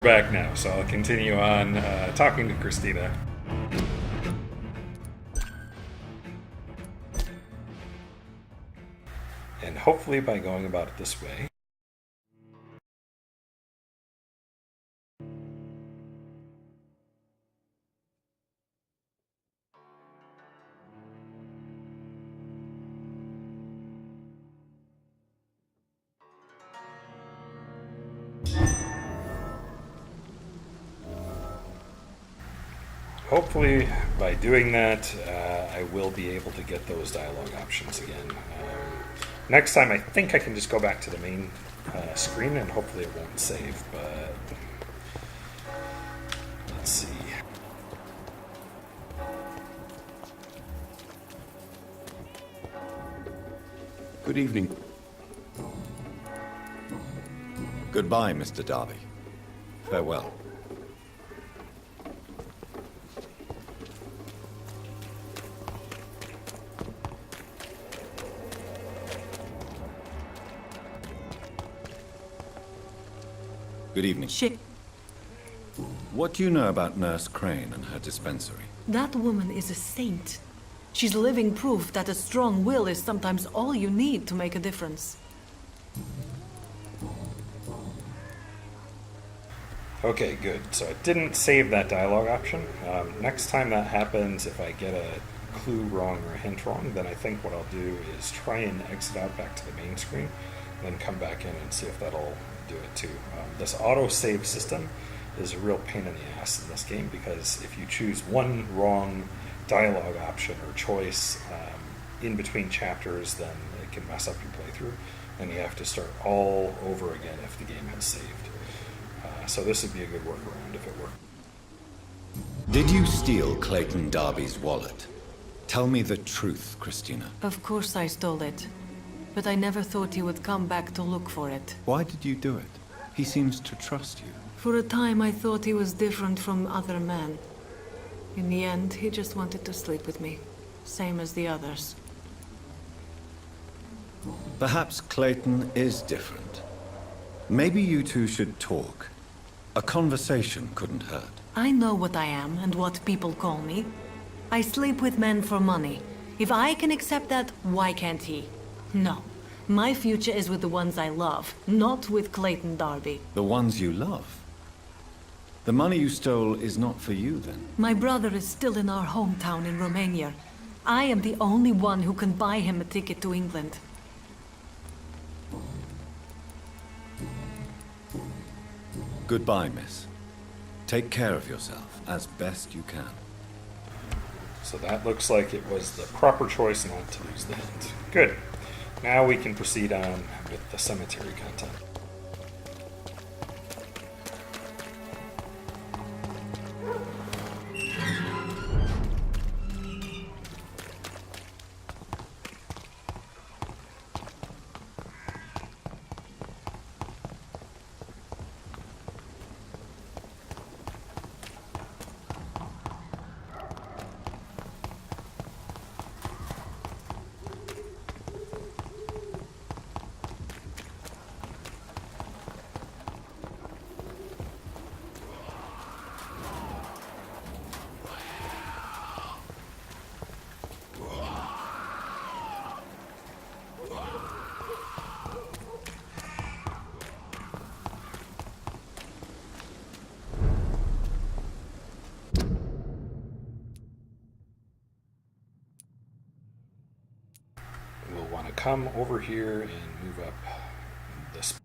Back now, so I'll continue on talking to Christina. And hopefully by going about it this way. Hopefully, by doing that, I will be able to get those dialogue options again. Next time, I think I can just go back to the main screen, and hopefully it won't save, but let's see. Good evening. Goodbye, Mr. Darby. Farewell. Good evening. What do you know about Nurse Crane and her dispensary? That woman is a saint. She's living proof that a strong will is sometimes all you need to make a difference. Okay, good. So I didn't save that dialogue option. Next time that happens, if I get a clue wrong or a hint wrong, then I think what I'll do is try and exit out back to the main screen, and then come back in and see if that'll do it too. This auto-save system is a real pain in the ass in this game, because if you choose one wrong dialogue option or choice in between chapters, then it can mess up your playthrough, and you have to start all over again if the game has saved. So this would be a good workaround if it worked. Did you steal Clayton Darby's wallet? Tell me the truth, Christina. Of course I stole it. But I never thought he would come back to look for it. Why did you do it? He seems to trust you. For a time I thought he was different from other men. In the end, he just wanted to sleep with me. Same as the others. Perhaps Clayton is different. Maybe you two should talk. A conversation couldn't hurt. I know what I am and what people call me. I sleep with men for money. If I can accept that, why can't he? No. My future is with the ones I love, not with Clayton Darby. The ones you love? The money you stole is not for you, then? My brother is still in our hometown in Romania. I am the only one who can buy him a ticket to England. Goodbye, miss. Take care of yourself as best you can. So that looks like it was the proper choice not to lose the hint. Good. Now we can proceed on with the cemetery content. Come over here and move up this.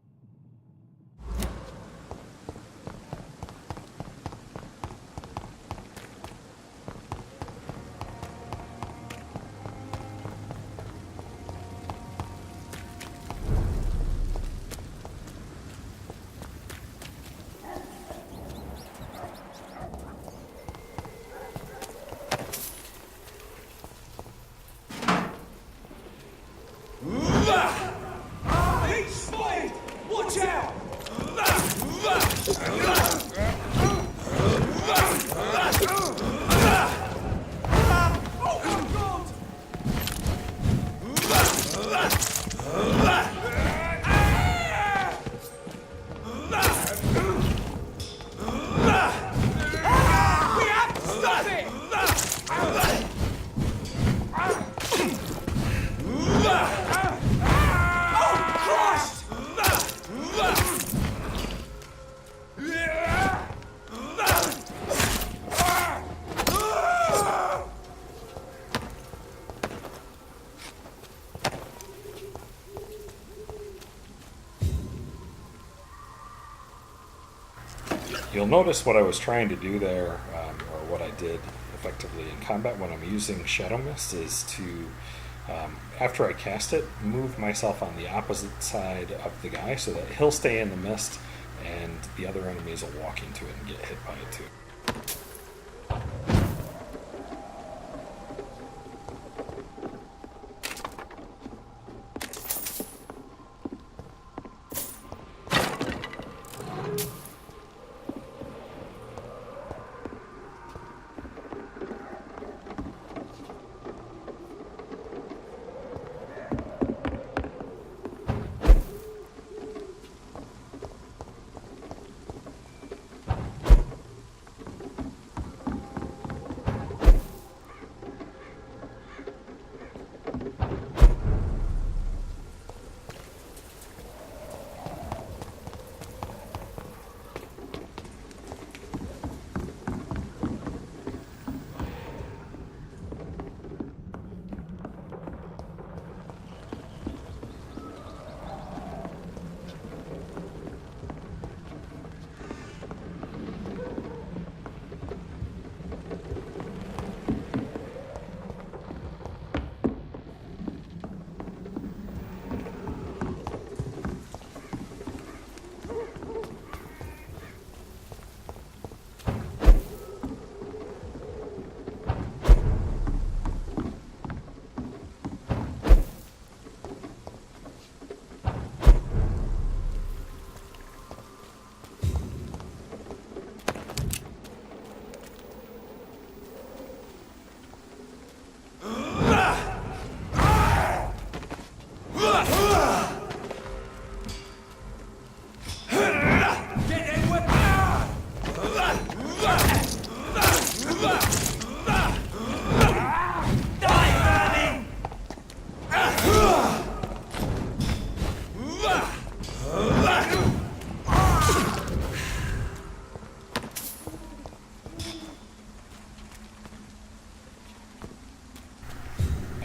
You'll notice what I was trying to do there, or what I did effectively in combat when I'm using Shadow Mist, is to, after I cast it, move myself on the opposite side of the guy so that he'll stay in the mist and the other enemies will walk into it and get hit by it too.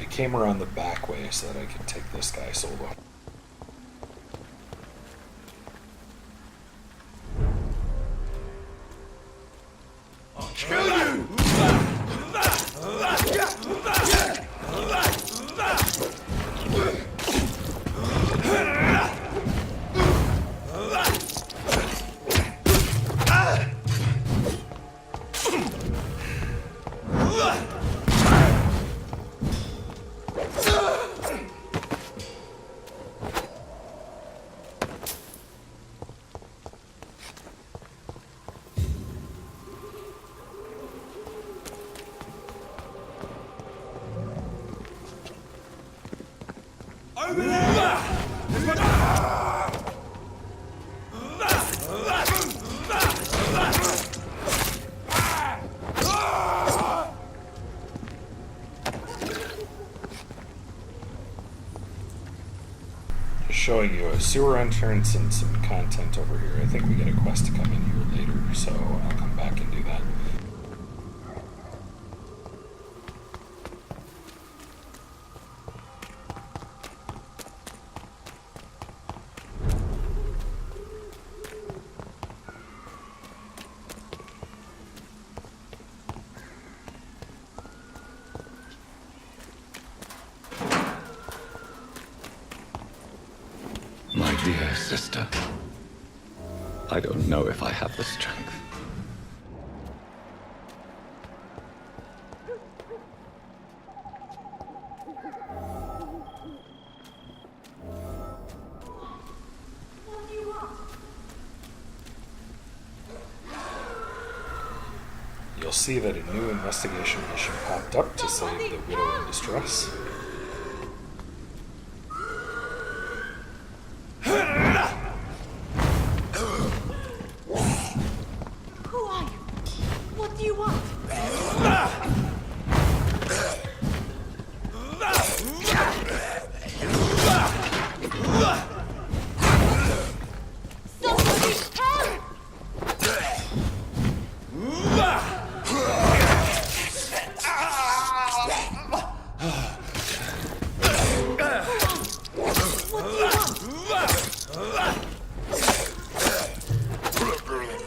Came around the back way so that I could take this guy solo. I'll kill you! Showing you a sewer entrance and some content over here. I think we get a quest to come in here later, so I'll come back and do that. My dear sister, I don't know if I have the strength. What do you want? You'll see that a new investigation mission popped up to save the widow in distress. Who are you? What do you want? Somebody help! What do you want?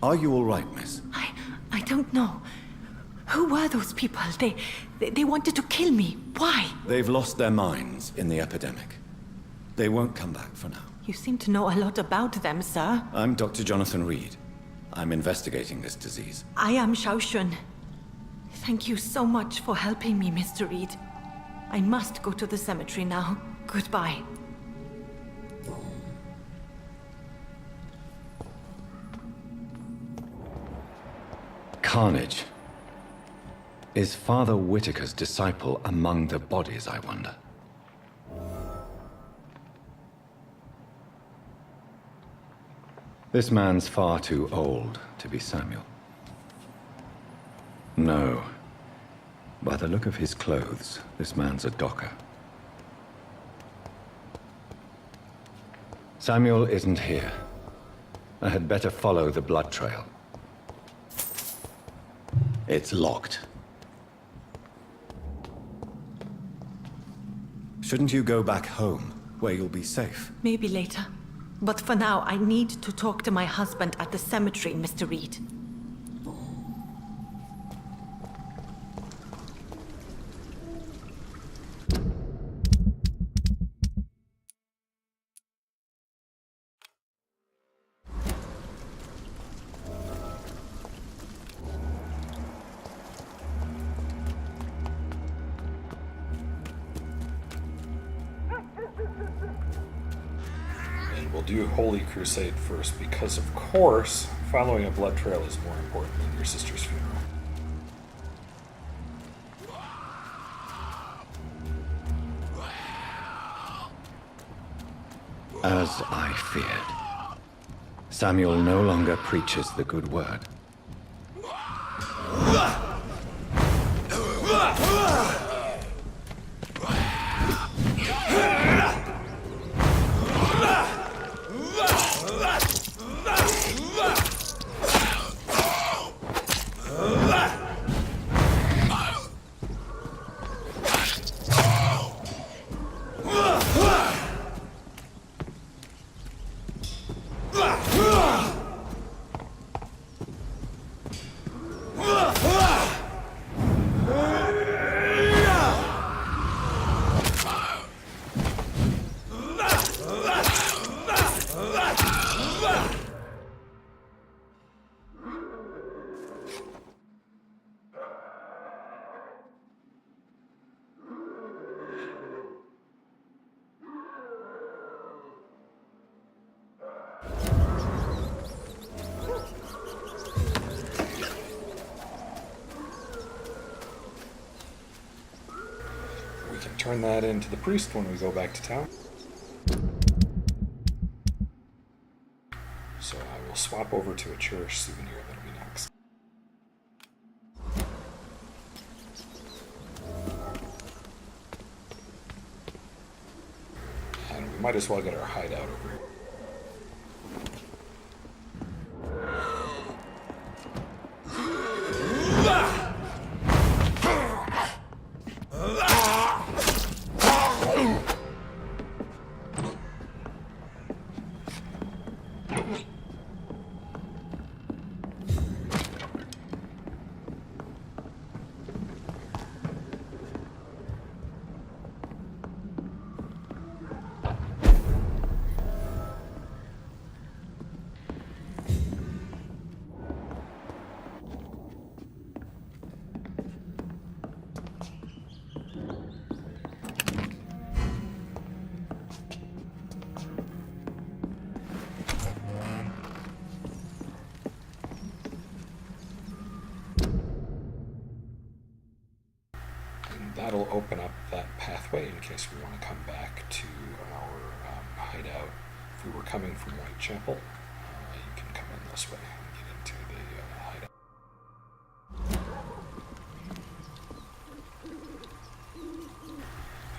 Are you all right, miss? I don't know. Who were those people? They wanted to kill me. Why? They've lost their minds in the epidemic. They won't come back for now. You seem to know a lot about them, sir. I'm Dr. Jonathan Reed. I'm investigating this disease. I am Xiaoxun. Thank you so much for helping me, Mr. Reed. I must go to the cemetery now. Goodbye. Carnage. Is Father Whittaker's disciple among the bodies, I wonder? This man's far too old to be Samuel. No. By the look of his clothes, this man's a docker. Samuel isn't here. I had better follow the blood trail. It's locked. Shouldn't you go back home, where you'll be safe? Maybe later. But for now, I need to talk to my husband at the cemetery, Mr. Reed. We'll do Holy Crusade first because, of course, following a blood trail is more important than your sister's funeral. As I feared. Samuel no longer preaches the good word. Turn that into the priest when we go back to town. So I will swap over to a cherished souvenir. That'll be next. And we might as well get our hideout over here. That'll open up that pathway in case we want to come back to our hideout. If we were coming from Whitechapel, you can come in this way and get into the hideout.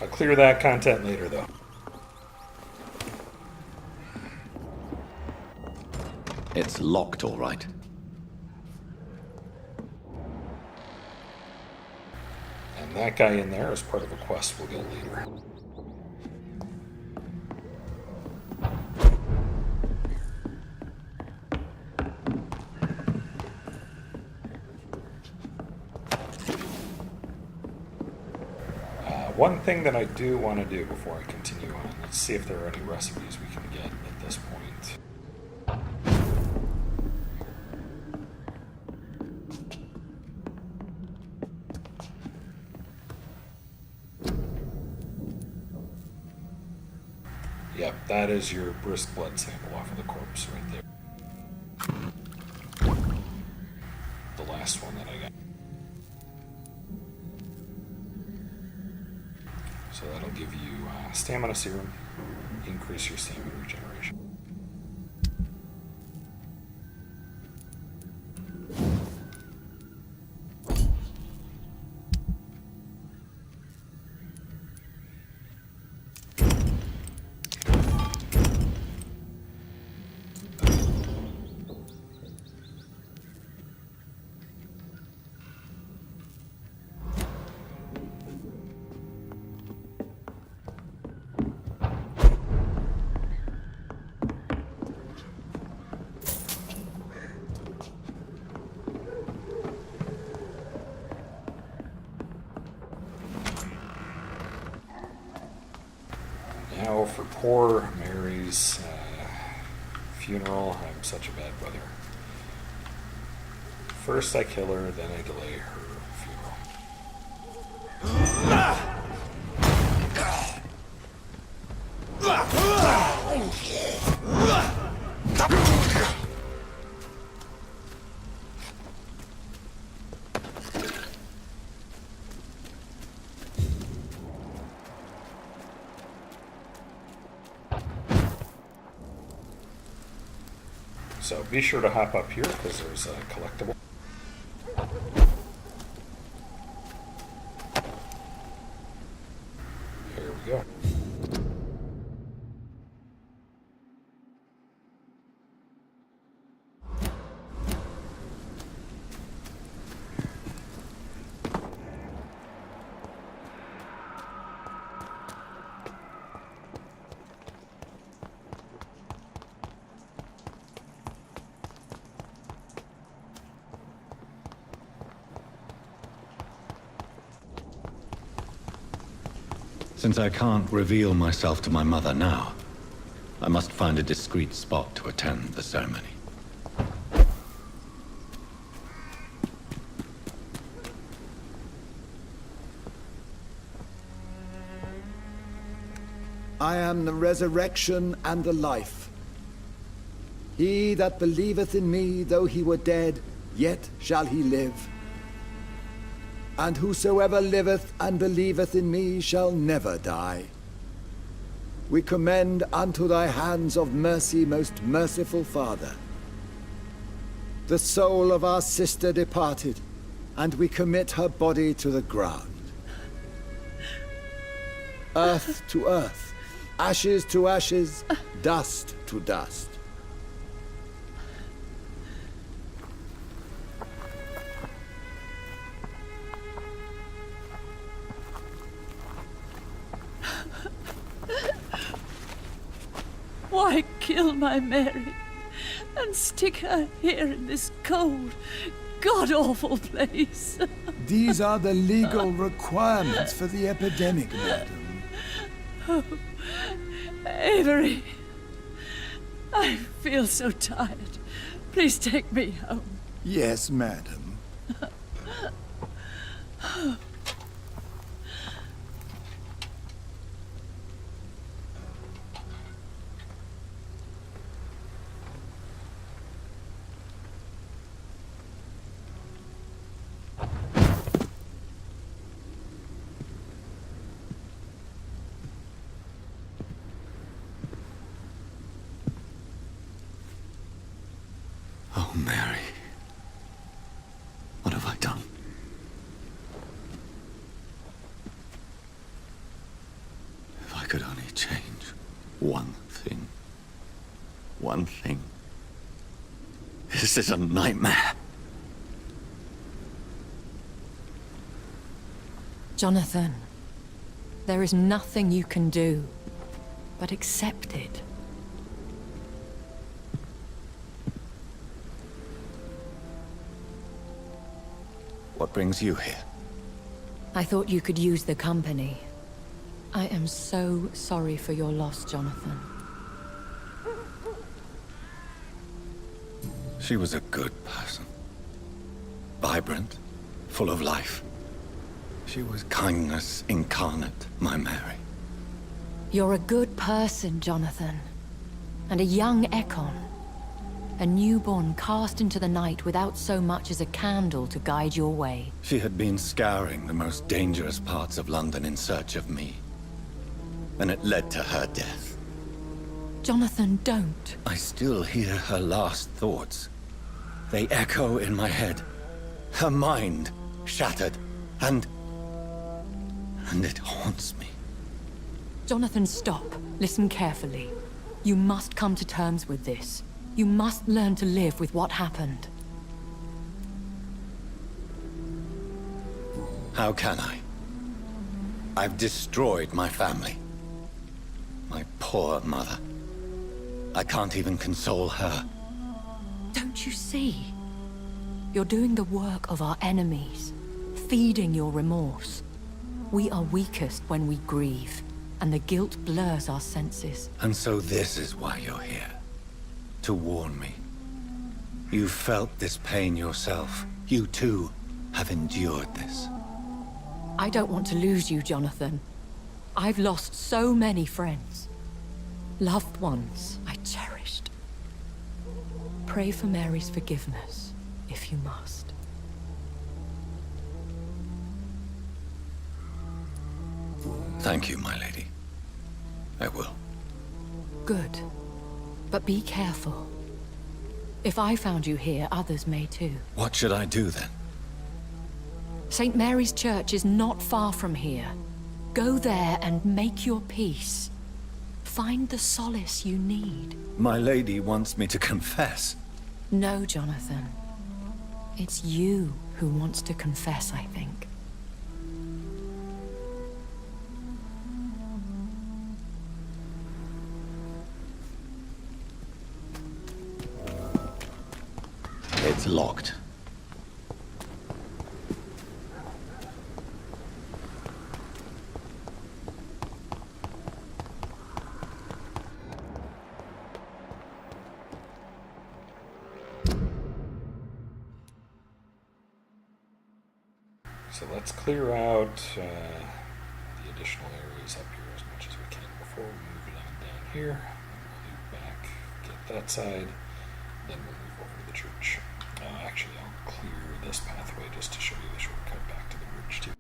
I'll clear that content later, though. It's locked, all right. And that guy in there is part of a quest we'll get later. One thing that I do want to do before I continue on, let's see if there are any recipes we can get at this point. Yep, that is your brisk blood sample off of the corpse right there. The last one that I got. So that'll give you stamina serum, increase your stamina regeneration. Now for poor Mary's funeral, I'm such a bad brother. First I kill her, then I delay her funeral. So be sure to hop up here because there's a collectible. Here we go. Since I can't reveal myself to my mother now, I must find a discreet spot to attend the ceremony. I am the resurrection and the life. He that believeth in me, though he were dead, yet shall he live. And whosoever liveth and believeth in me shall never die. We commend unto thy hands of mercy, most merciful Father, the soul of our sister departed, and we commit her body to the ground. Earth to earth, ashes to ashes, dust to dust. Why kill my Mary and stick her here in this cold, god-awful place? These are the legal requirements for the epidemic, madam. Oh, Avery, I feel so tired. Please take me home. Yes, madam. Oh, Mary. What have I done? If I could only change one thing. One thing. This is a nightmare. Jonathan, there is nothing you can do but accept it. What brings you here? I thought you could use the company. I am so sorry for your loss, Jonathan. She was a good person. Vibrant, full of life. She was kindness incarnate, my Mary. You're a good person, Jonathan. And a young Ekon. A newborn cast into the night without so much as a candle to guide your way. She had been scouring the most dangerous parts of London in search of me. And it led to her death. Jonathan, don't. I still hear her last thoughts. They echo in my head. Her mind shattered, and it haunts me. Jonathan, stop. Listen carefully. You must come to terms with this. You must learn to live with what happened. How can I? I've destroyed my family. My poor mother. I can't even console her. Don't you see? You're doing the work of our enemies, feeding your remorse. We are weakest when we grieve, and the guilt blurs our senses. And so this is why you're here. To warn me. You felt this pain yourself. You too have endured this. I don't want to lose you, Jonathan. I've lost so many friends. Loved ones I cherished. Pray for Mary's forgiveness, if you must. Thank you, my lady. I will. Good. But be careful. If I found you here, others may too. What should I do then? St. Mary's Church is not far from here. Go there and make your peace. Find the solace you need. My lady wants me to confess. No, Jonathan. It's you who wants to confess, I think. It's locked. So let's clear out the additional areas up here as much as we can before we move it on down here. We'll loop back, get that side, then we'll move over to the church. Actually, I'll clear this pathway just to show you the shortcut back to the bridge too.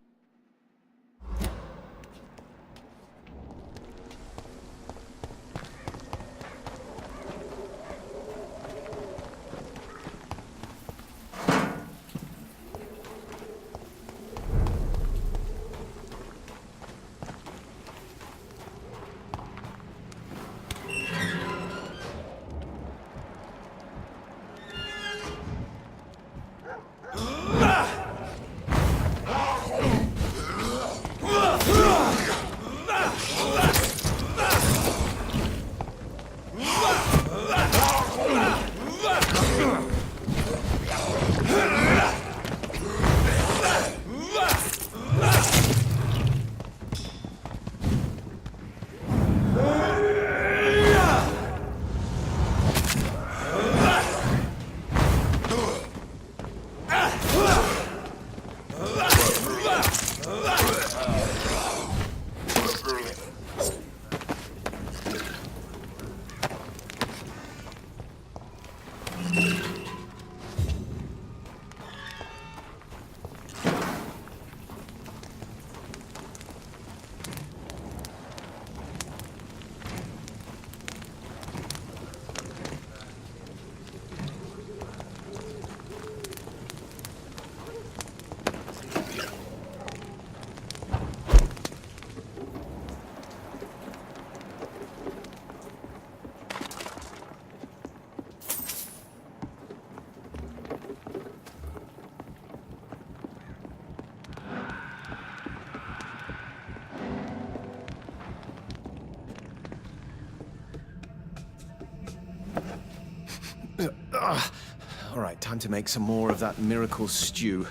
All right, time to make some more of that miracle stew.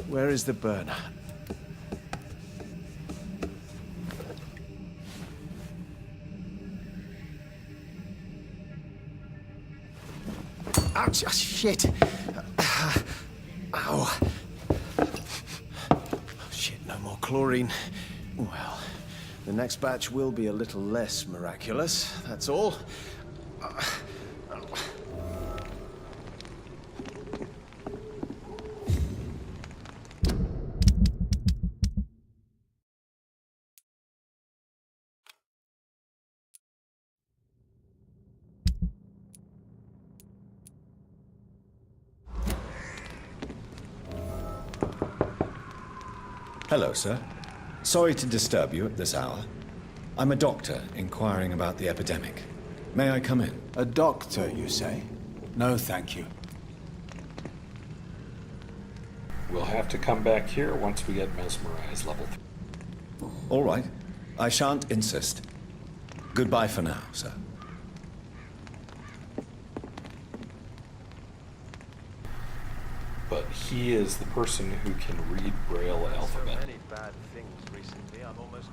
Where is the burner? Ouch! Shit! Ow! Shit, no more chlorine. Well, the next batch will be a little less miraculous, that's all. Hello, sir. Sorry to disturb you at this hour. I'm a doctor inquiring about the epidemic. May I come in? A doctor, you say? No, thank you. We'll have to come back here once we get mesmerized level 3. All right. I shan't insist. Goodbye for now, sir. But he is the person who can read Braille alphabet. So many bad things recently, I'm almost...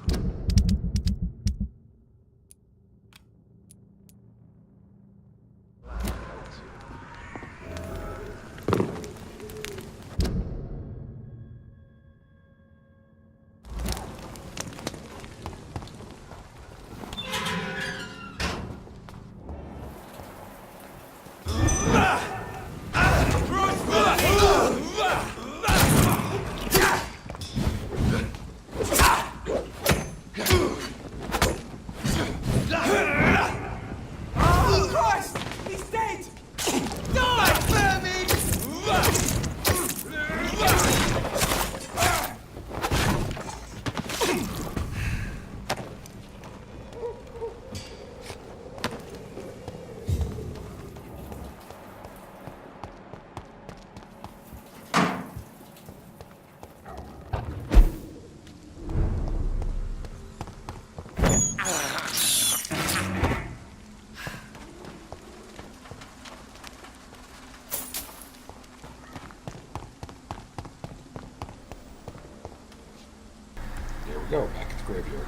Go back at the graveyard.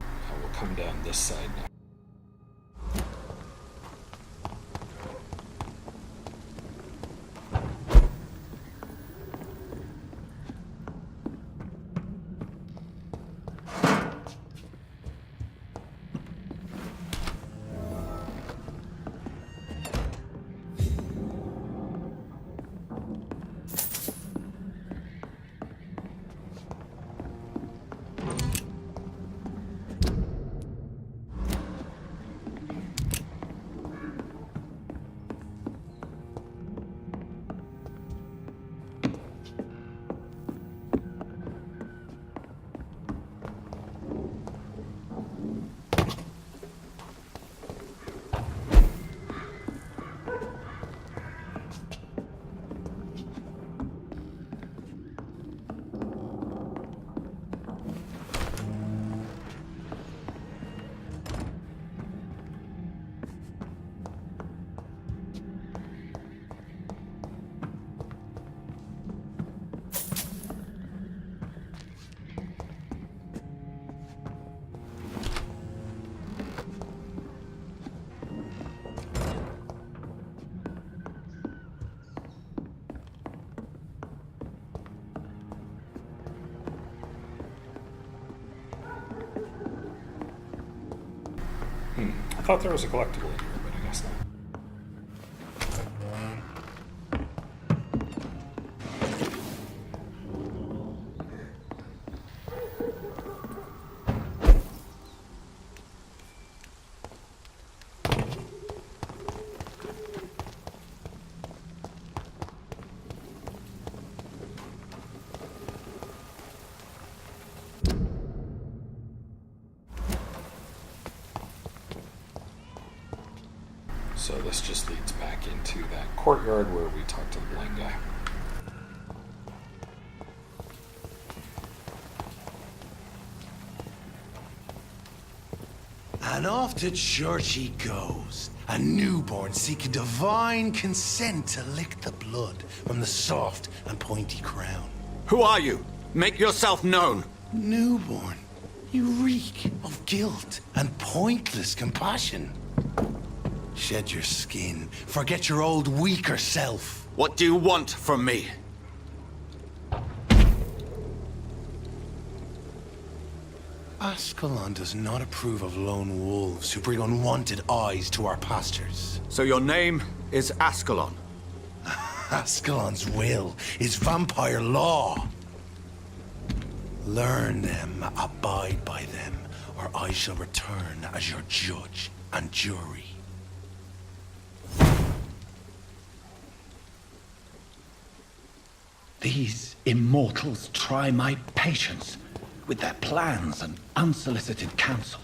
I will come down this side now. I thought there was a collectible in here, but I guess not. So this just leads back into that courtyard where we talked to the blind guy. And off to church he goes, a newborn seeking divine consent to lick the blood from the soft and pointy crown. Who are you? Make yourself known. Newborn, You reek of guilt and pointless compassion. Shed your skin. Forget your old, weaker self. What do you want from me? Ascalon does not approve of lone wolves who bring unwanted eyes to our pastures. So your name is Ascalon? Ascalon's will is vampire law. Learn them, abide by them, or I shall return as your judge and jury. These immortals try my patience with their plans and unsolicited counsel.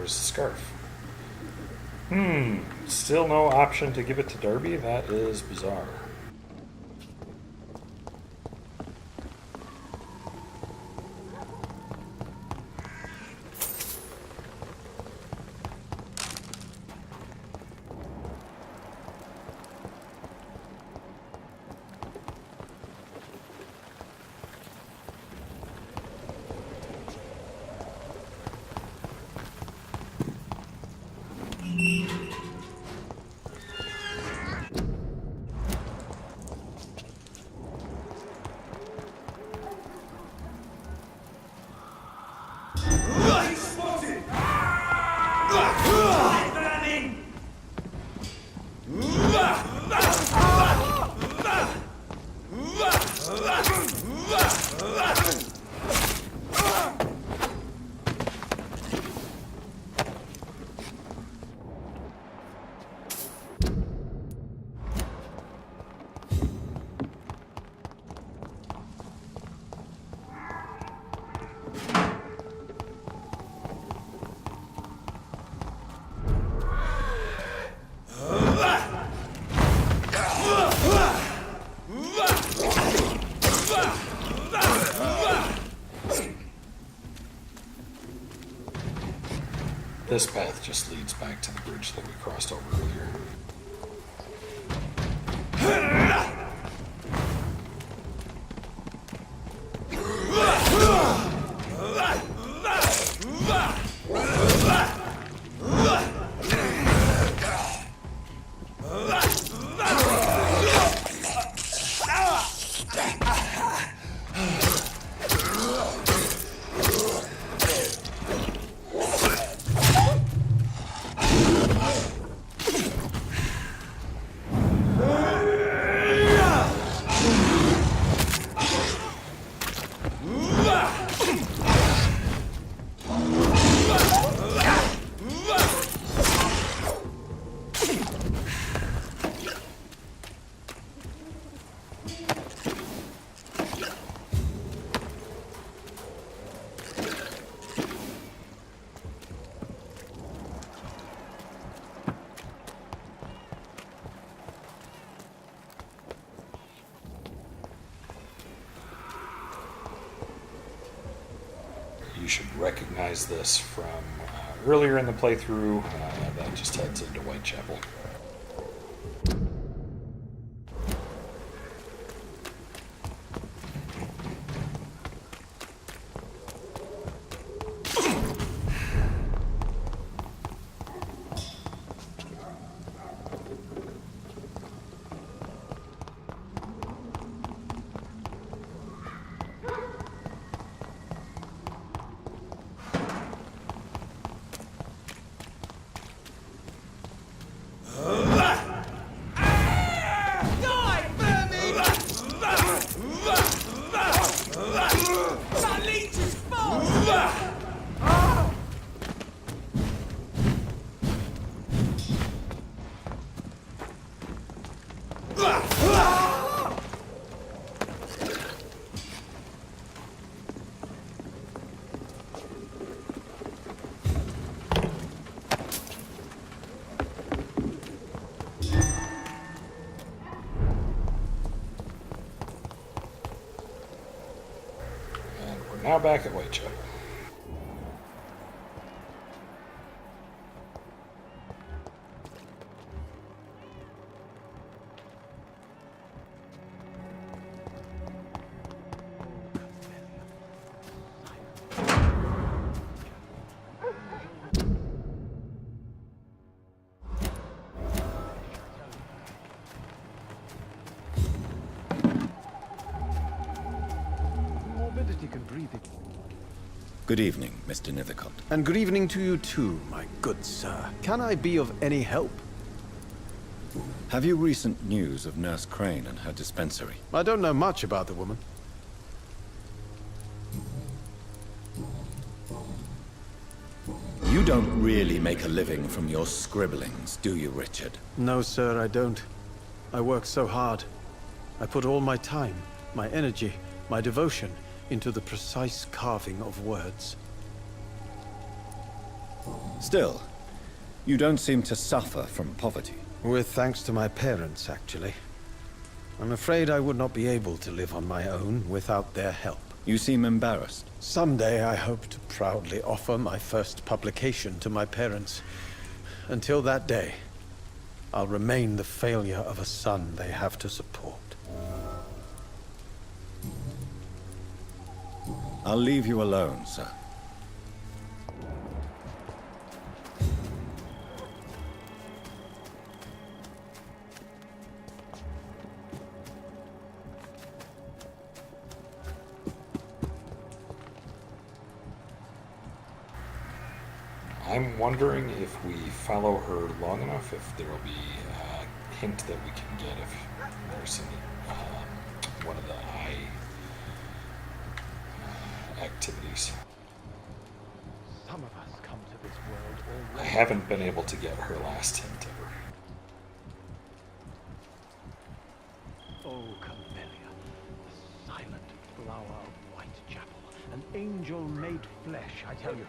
Scarf. Still no option to give it to Derby? That is bizarre. This path just leads back to the bridge that we crossed over earlier. should recognize this from earlier in the playthrough. That just heads into Whitechapel. Now back at Whitechapel. Good evening, Mr. Nethercott. And good evening to you too, my good sir. Can I be of any help? Have you recent news of Nurse Crane and her dispensary? I don't know much about the woman. You don't really make a living from your scribblings, do you, Richard? No, sir, I don't. I work so hard. I put all my time, my energy, my devotion into the precise carving of words. Still, you don't seem to suffer from poverty. With thanks to my parents, actually. I'm afraid I would not be able to live on my own without their help. You seem embarrassed. Someday I hope to proudly offer my first publication to my parents. Until that day, I'll remain the failure of a son they have to support. I'll leave you alone, sir. I'm wondering if we follow her long enough, if there will be a hint that we can get if there's any, one of the eye activities. Some of us come to this world I already. haven't been able to get her last hint ever. Oh, Camellia, the silent flower of Whitechapel, an angel made flesh, I tell you.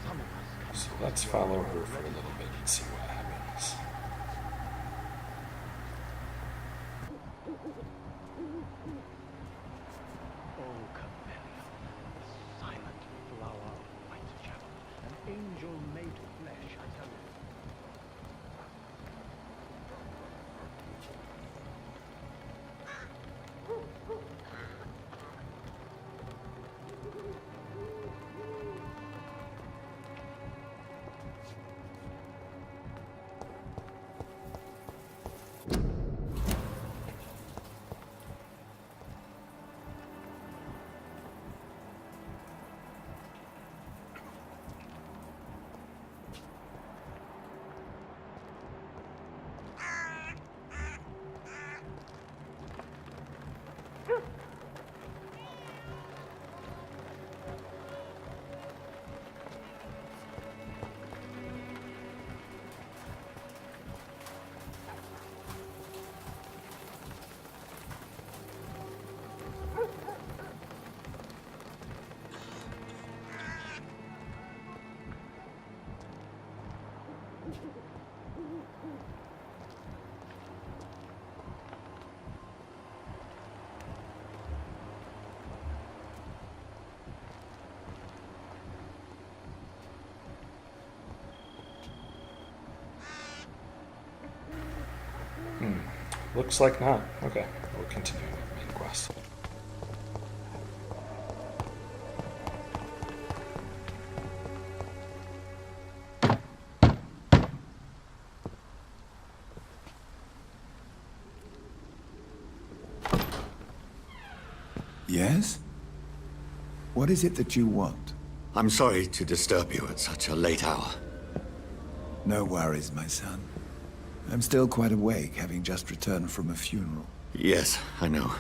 Some of us come So let's follow her for a little bit and see what happens. Oh, Camellia, the silent flower of Whitechapel, an angel made flesh, I tell you. Looks like not. Okay, we'll continue with main quest. Yes? What is it that you want? I'm sorry to disturb you at such a late hour. No worries, my son. I'm still quite awake, having just returned from a funeral. Yes, I know.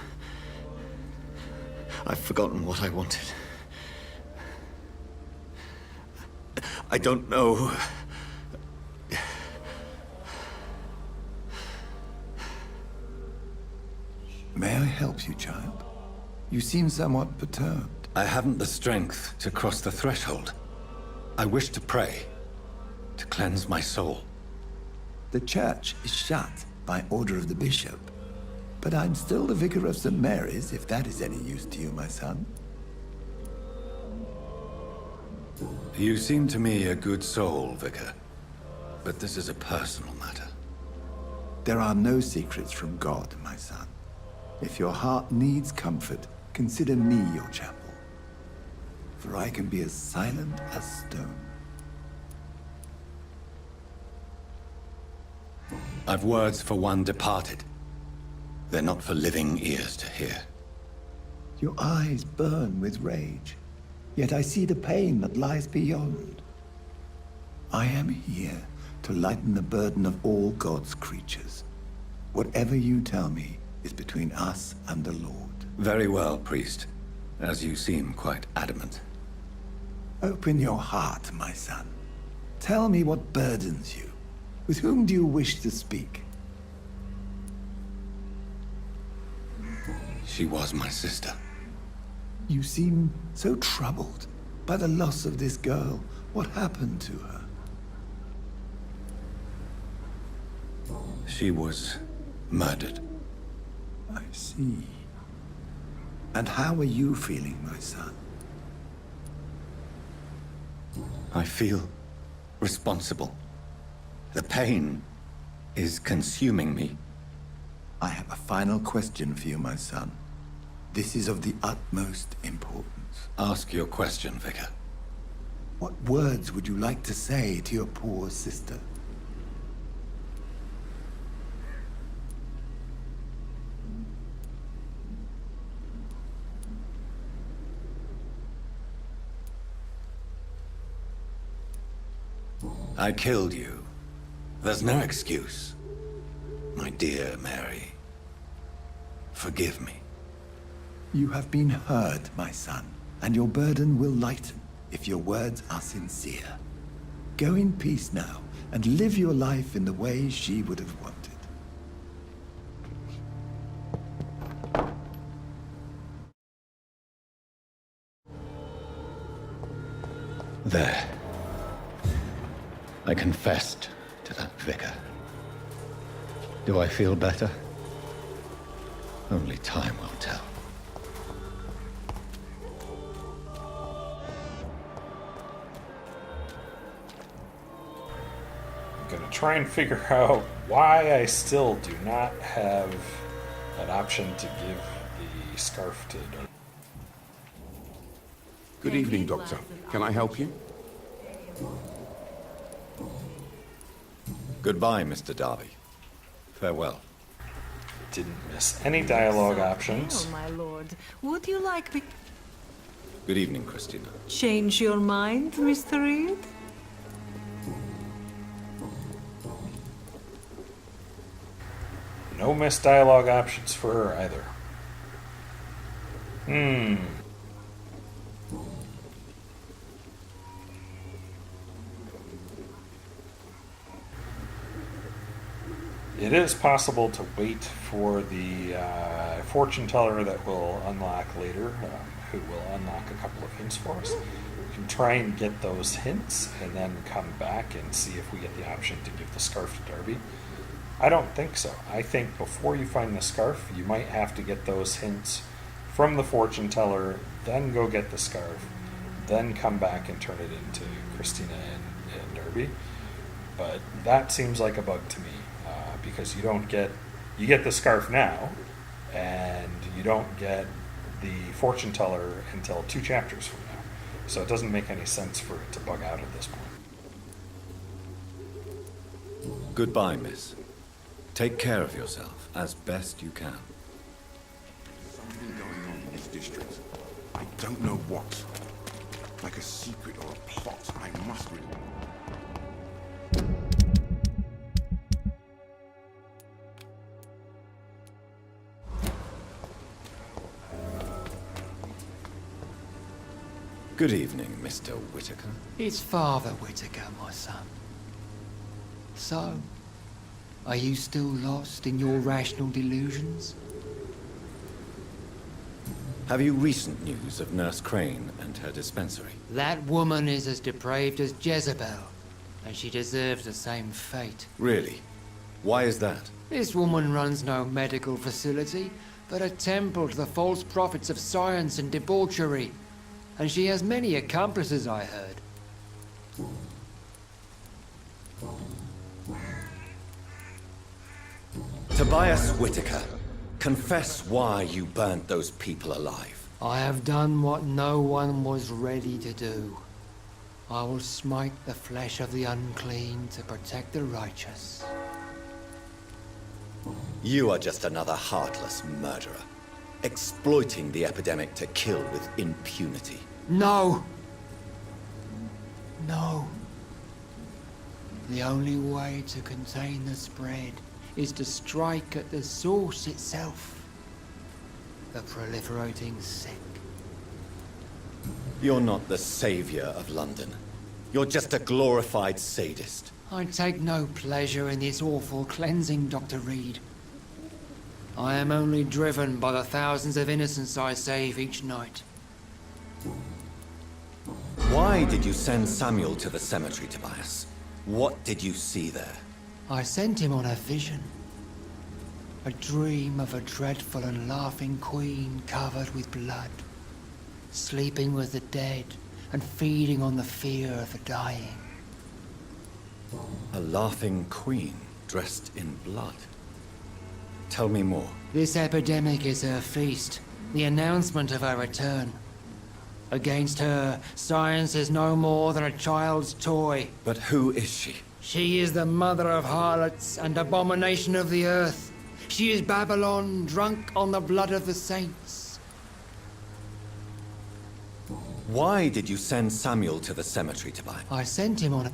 I've forgotten what I wanted. I don't know. May I help you, child? You seem somewhat perturbed. I haven't the strength to cross the threshold. I wish to pray, to cleanse my soul. The church is shut by order of the bishop. But I'm still the Vicar of St. Mary's, if that is any use to you, my son. You seem to me a good soul, Vicar. But this is a personal matter. There are no secrets from God, my son. If your heart needs comfort, consider me your chapel. For I can be as silent as stone. I've words for one departed. They're not for living ears to hear. Your eyes burn with rage, yet I see the pain that lies beyond. I am here to lighten the burden of all God's creatures. Whatever you tell me is between us and the Lord. Very well, priest. As you seem quite adamant. Open your heart, my son. Tell me what burdens you. With whom do you wish to speak? She was my sister. You seem so troubled by the loss of this girl. What happened to her? She was murdered. I see. And how are you feeling, my son? I feel responsible. The pain is consuming me. I have a final question for you, my son. This is of the utmost importance. Ask your question, Vicar. What words would you like to say to your poor sister? I killed you. There's no excuse. My dear Mary, forgive me. You have been heard, my son, and your burden will lighten if your words are sincere. Go in peace now, and live your life in the way she would have wanted. There. I confessed to that vicar. Do I feel better? Only time will tell. I'm gonna try and figure out why I still do not have an option to give the scarf to Darby. Good evening, Doctor. Can I help you? Goodbye, Mr. Darby. Farewell. Didn't miss any dialogue options. Oh, my lord. Would you like me... Good evening, Christina. Change your mind, Mr. Reed? No missed dialogue options for her either. It is possible to wait for the fortune teller that will unlock later, who will unlock a couple of hints for us. We can try and get those hints and then come back and see if we get the option to give the scarf to Darby. I don't think so. I think before you find the scarf, you might have to get those hints from the fortune teller, then go get the scarf, then come back and turn it into Christina and Darby. But that seems like a bug to me, because you don't get you get the scarf now, and you don't get the fortune teller until 2 chapters from now. So it doesn't make any sense for it to bug out at this point. Goodbye, miss. Take care of yourself as best you can. Something going on in this district. I don't know what. Like a secret or a plot. I must read. Good evening, Mr. Whittaker. It's Father Whittaker, my son. So, are you still lost in your rational delusions? Have you recent news of Nurse Crane and her dispensary? That woman is as depraved as Jezebel, and she deserves the same fate. Really? Why is that? This woman runs no medical facility, but a temple to the false prophets of science and debauchery. And she has many accomplices, I heard. Tobias Whittaker, confess why you burnt those people alive. I have done what no one was ready to do. I will smite the flesh of the unclean to protect the righteous. You are just another heartless murderer, exploiting the epidemic to kill with impunity. No! No. The only way to contain the spread is to strike at the source itself. The proliferating sick. You're not the savior of London. You're just a glorified sadist. I take no pleasure in this awful cleansing, Dr. Reed. I am only driven by the thousands of innocents I save each night. Why did you send Samuel to the cemetery, Tobias? What did you see there? I sent him on a vision. A dream of a dreadful and laughing queen covered with blood, sleeping with the dead and feeding on the fear of the dying. A laughing queen dressed in blood. Tell me more. This epidemic is her feast, the announcement of her return. Against her, science is no more than a child's toy. But who is she? She is the mother of harlots and abomination of the earth. She is Babylon, drunk on the blood of the saints. Why did you send Samuel to the cemetery, Tobias? I sent him on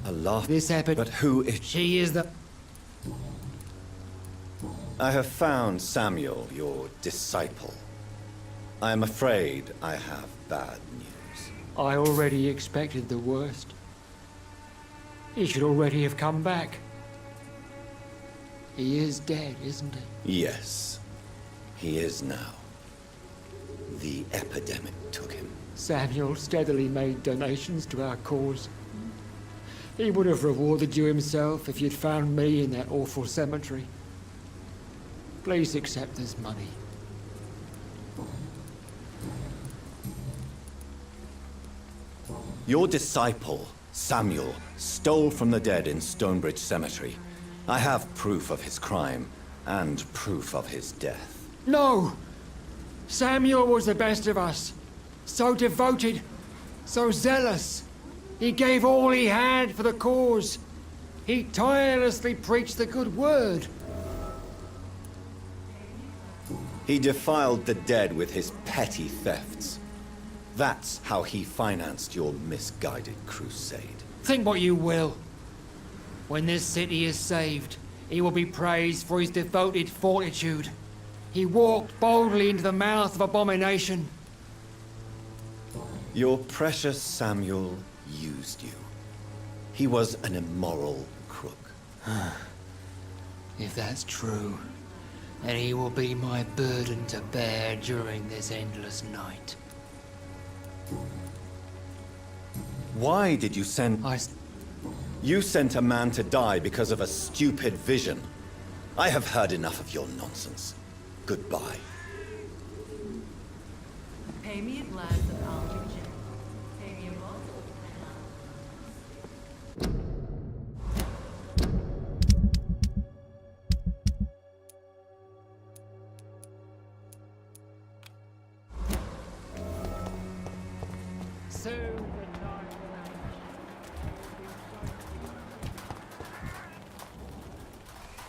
a laugh. This But who is she? Is the... I have found Samuel, your disciple. I am afraid I have bad news. I already expected the worst. He should already have come back. He is dead, isn't he? Yes, he is now. The epidemic took him. Samuel steadily made donations to our cause. He would have rewarded you himself if you'd found me in that awful cemetery. Please accept this money. Your disciple, Samuel, stole from the dead in Stonebridge Cemetery. I have proof of his crime, and proof of his death. No! Samuel was the best of us. So devoted, so zealous. He gave all he had for the cause. He tirelessly preached the good word. He defiled the dead with his petty thefts. That's how he financed your misguided crusade. Think what you will. When this city is saved, he will be praised for his devoted fortitude. He walked boldly into the mouth of abomination. Your precious Samuel used you. He was an immoral crook. If that's true, then he will be my burden to bear during this endless night. Why did you send... You sent a man to die because of a stupid vision. I have heard enough of your nonsense. Goodbye. Pay me a glass of Alger gin. Pay me a bottle of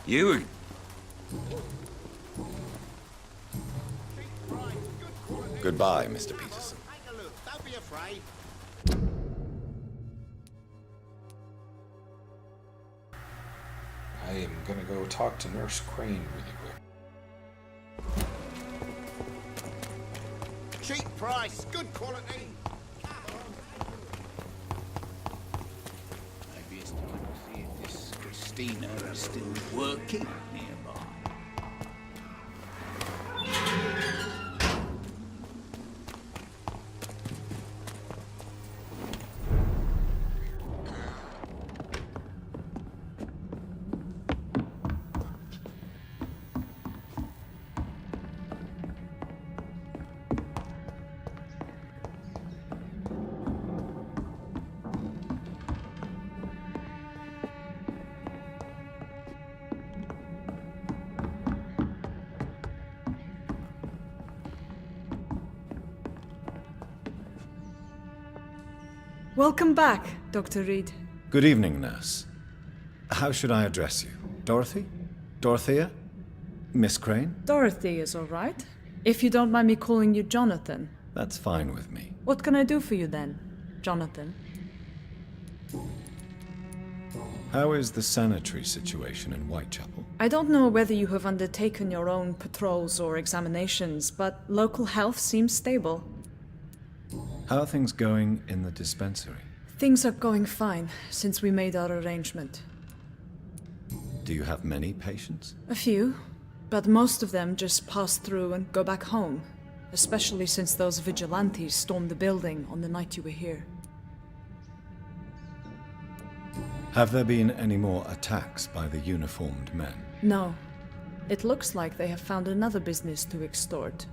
You... Goodbye, Mr. Peterson. Take a look. Don't be afraid. I am gonna go talk to Nurse Crane really quick. Cheap price, good quality. Maybe it's time to see if this Christina is still working nearby. Welcome back, Dr. Reed. Good evening, nurse. How should I address you? Dorothy? Dorothea? Miss Crane? Dorothy is all right. If you don't mind me calling you Jonathan. That's fine with me. What can I do for you then, Jonathan? How is the sanitary situation in Whitechapel? I don't know whether you have undertaken your own patrols or examinations, but local health seems stable. How are things going in the dispensary? Things are going fine since we made our arrangement. Do you have many patients? A few, but most of them just pass through and go back home, especially since those vigilantes stormed the building on the night you were here. Have there been any more attacks by the uniformed men? No. It looks like they have found another business to extort.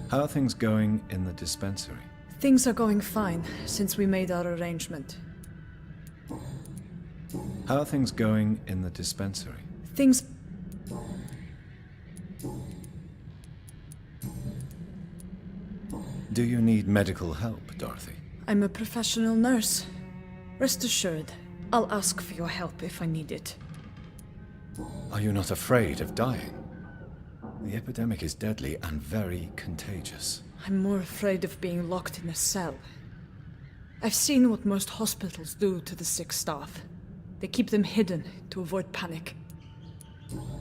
How are things going in the dispensary? Things are going fine since we made our arrangement. How are things going in the dispensary? Things... Do you need medical help, Dorothy? I'm a professional nurse. Rest assured, I'll ask for your help if I need it. Are you not afraid of dying? The epidemic is deadly and very contagious. I'm more afraid of being locked in a cell. I've seen what most hospitals do to the sick staff. They keep them hidden to avoid panic.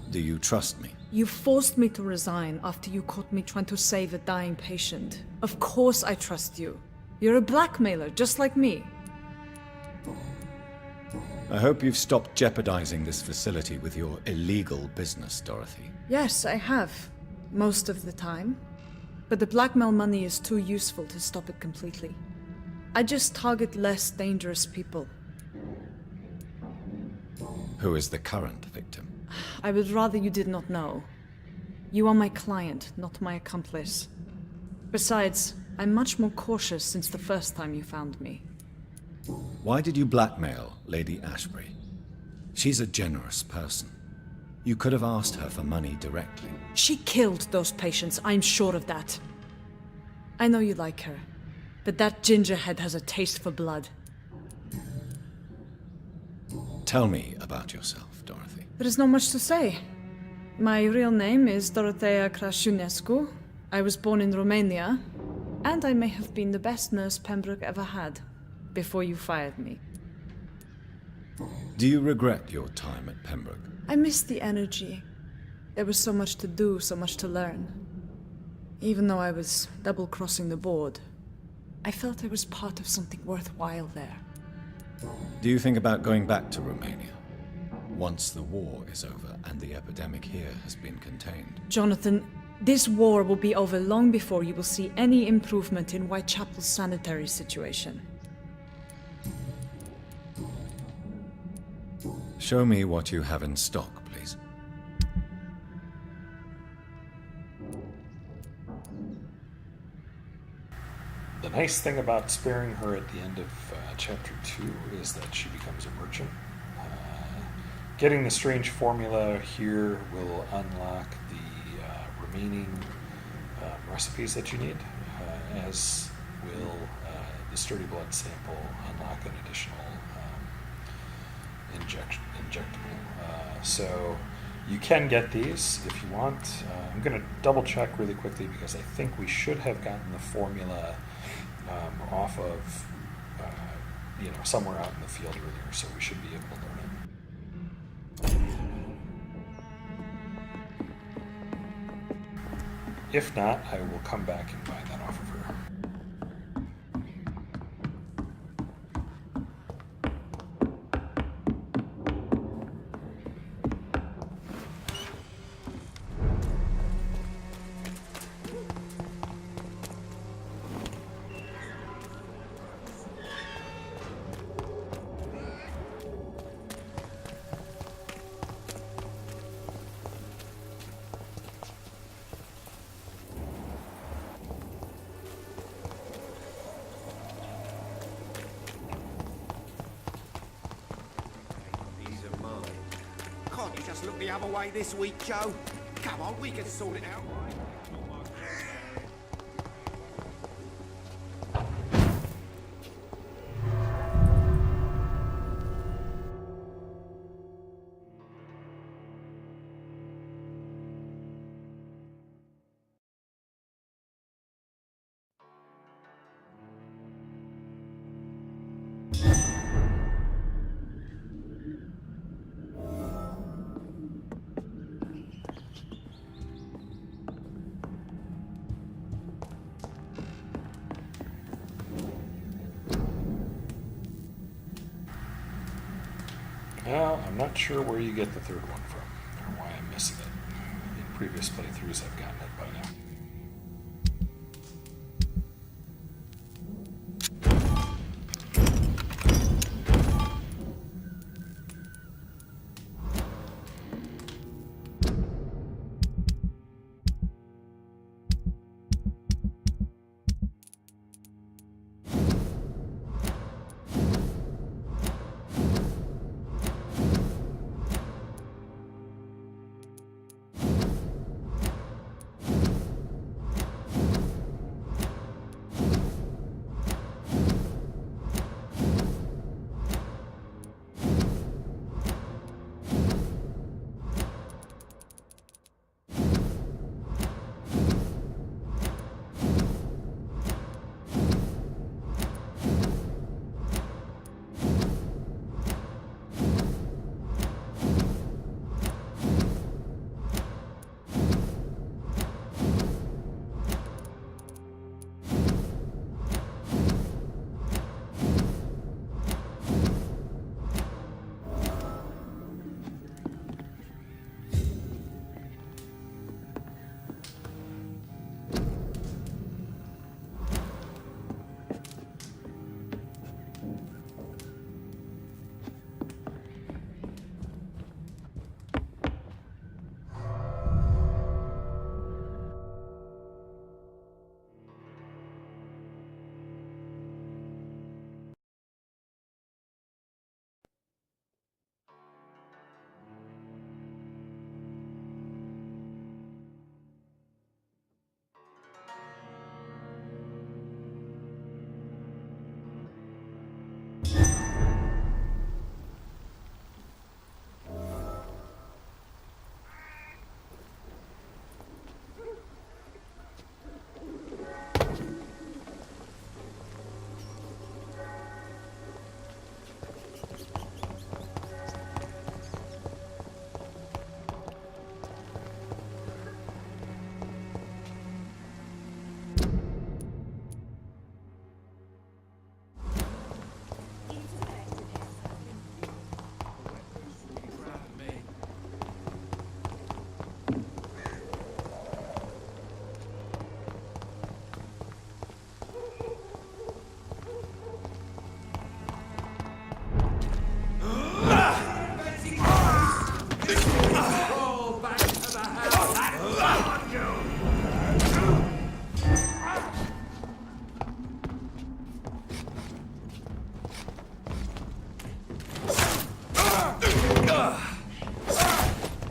Do you trust me? You forced me to resign after you caught me trying to save a dying patient. Of course I trust you. You're a blackmailer, just like me. I hope you've stopped jeopardizing this facility with your illegal business, Dorothy. Yes, I have. Most of the time. But the blackmail money is too useful to stop it completely. I just target less dangerous people. Who is the current victim? I would rather you did not know. You are my client, not my accomplice. Besides, I'm much more cautious since the first time you found me. Why did you blackmail Lady Ashbury? She's a generous person. You could have asked her for money directly. She killed those patients, I'm sure of that. I know you like her, but that gingerhead has a taste for blood. Tell me about yourself, Dorothy. There is not much to say. My real name is Dorothea Crasciunescu. I was born in Romania, and I may have been the best nurse Pembroke ever had, before you fired me. Do you regret your time at Pembroke? I missed the energy. There was so much to do, so much to learn. Even though I was double-crossing the board, I felt I was part of something worthwhile there. Do you think about going back to Romania? Once the war is over and the epidemic here has been contained. Jonathan, this war will be over long before you will see any improvement in Whitechapel's sanitary situation. Show me what you have in stock, please. The nice thing about sparing her at the end of Chapter 2 is that she becomes a merchant. Getting the strange formula here will unlock the remaining recipes that you need, as will the sturdy blood sample unlock an additional injectable. So you can get these if you want. I'm going to double check really quickly because I think we should have gotten the formula off of somewhere out in the field earlier, so we should be able to learn it. If not, I will come back and buy that off of her. Can't you just look the other way this week, Joe? Come on, we can sort it out. Well, I'm not sure where you get the third one from, or why I'm missing it. In previous playthroughs, I've gotten it by now.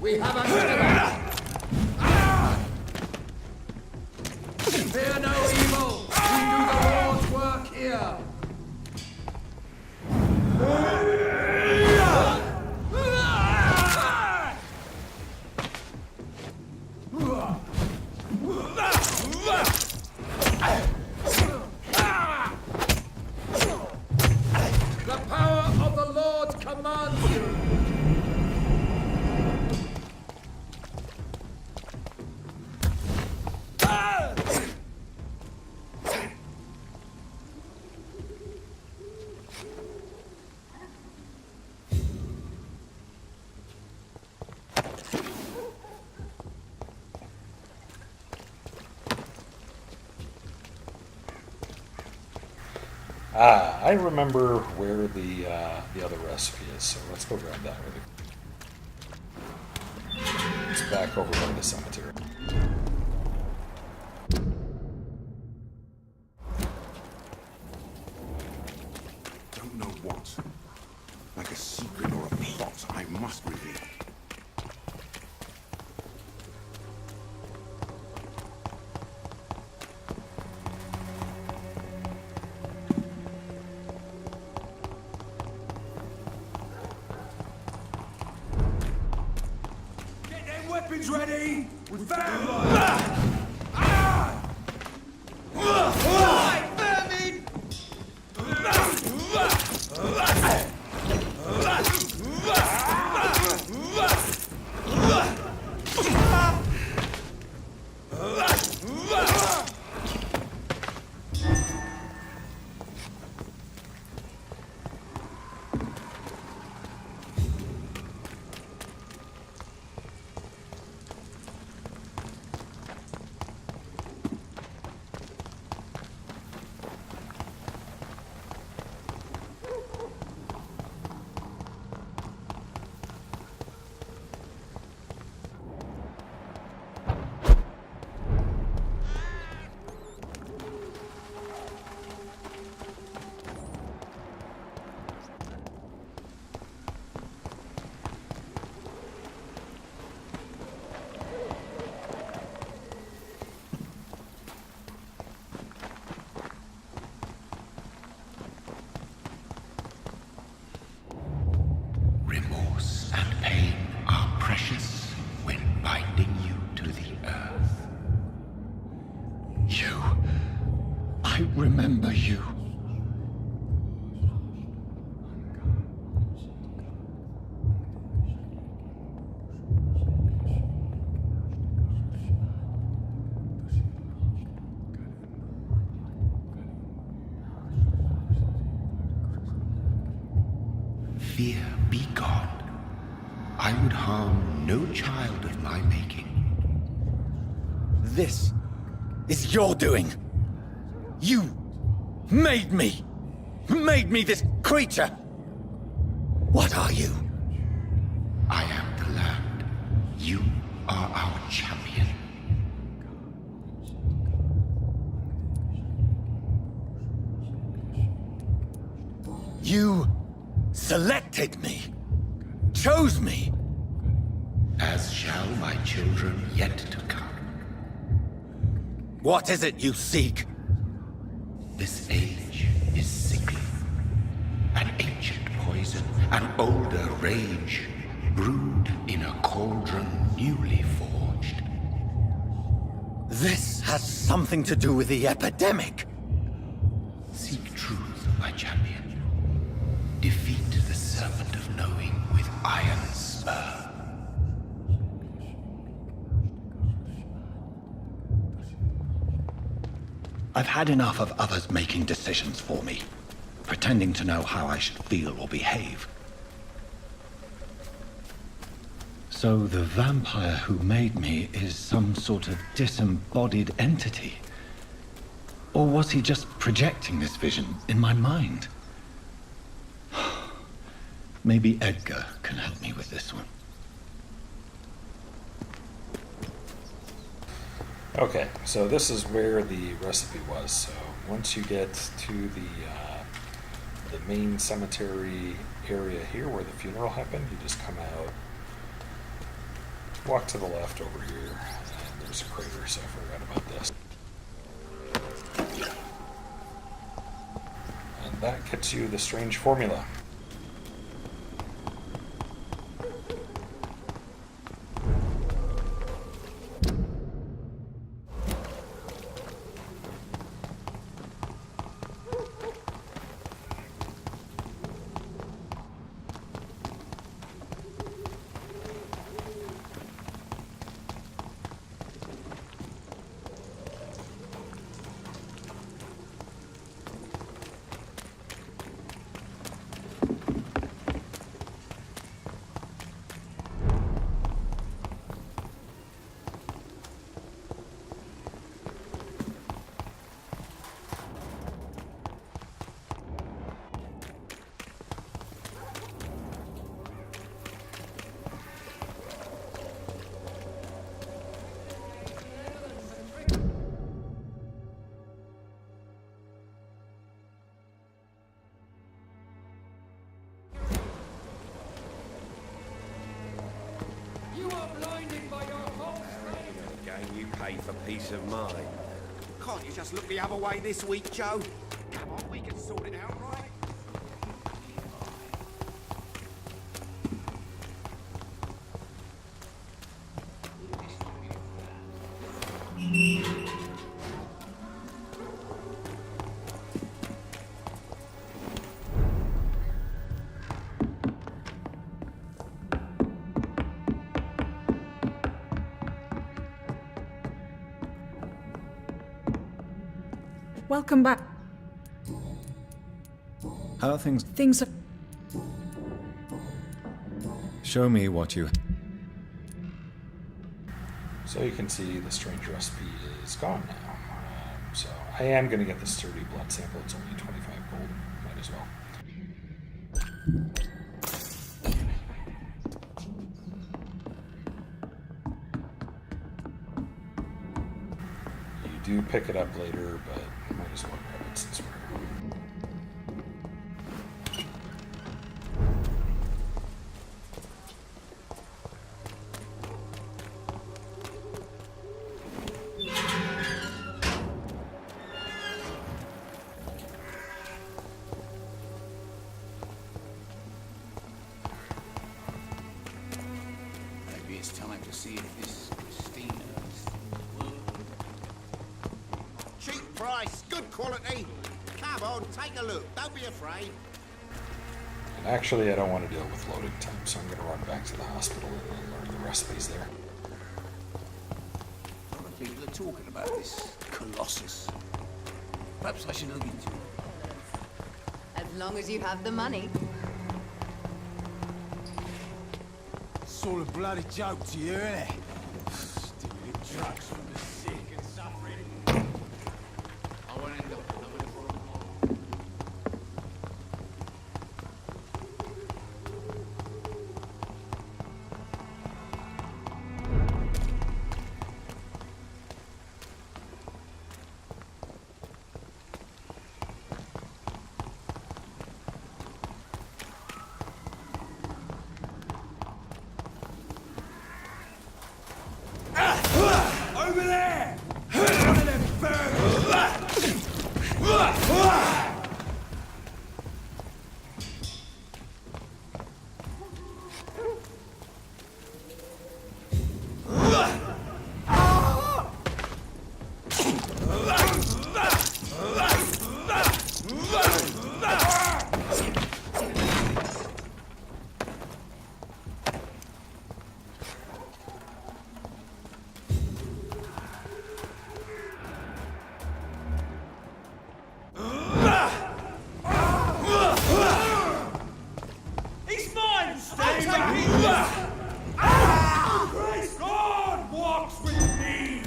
We have a minute. Fear no evil. We do the Lord's work here. I remember where the other recipe is, so let's go grab that really. It's back over by the cemetery. Don't know what. Like a secret or a plot I must reveal. Get them weapons ready! We've found Remorse and pain are precious when binding you to the earth. You. I remember you. Fear be gone. I would harm no child of my making. This is your doing. You made me. Made me this creature. What are you? I am the land. You are our champion. You selected me. Chose me. As shall my children yet to come. What is it you seek? This age is sickly. An ancient poison, an older rage, brewed in a cauldron newly forged. This has something to do with the epidemic. Seek truth, my champion. Defeat the serpent of knowing with iron spur. I've had enough of others making decisions for me, pretending to know how I should feel or behave. So the vampire who made me is some sort of disembodied entity? Or was he just projecting this vision in my mind? Maybe Edgar can help me with this one. Okay, so this is where the recipe was. So once you get to the main cemetery area here where the funeral happened, you just come out, walk to the left over here, and there's a crater, so I forgot about this. And that gets you the strange formula. blinded by your false faith. Game you pay for peace of mind. Can't you just look the other way this week, Joe? Come on, we can sort it out, right? Welcome back. How are things? Things are... Show me what you... So you can see the strange recipe is gone now. So I am going to get the sturdy blood sample. It's only 25 gold. Might as well. You do pick it up later, but might as well grab it since we're... Maybe it's time to see if this Christina is cheap price, good quality. Come on, take a look. Don't be afraid. And actually, I don't want to deal with loading time, so I'm going to run back to the hospital and learn the recipes there. A lot of people are talking about this Colossus. Perhaps I should look into it. As long as you have the money. It's all a bloody joke to you, innit? Stealing drugs from the sick and suffering. I won't end up with another problem. Over there! One of them burgers! He's mine! Stay back! Christ! God walks with me!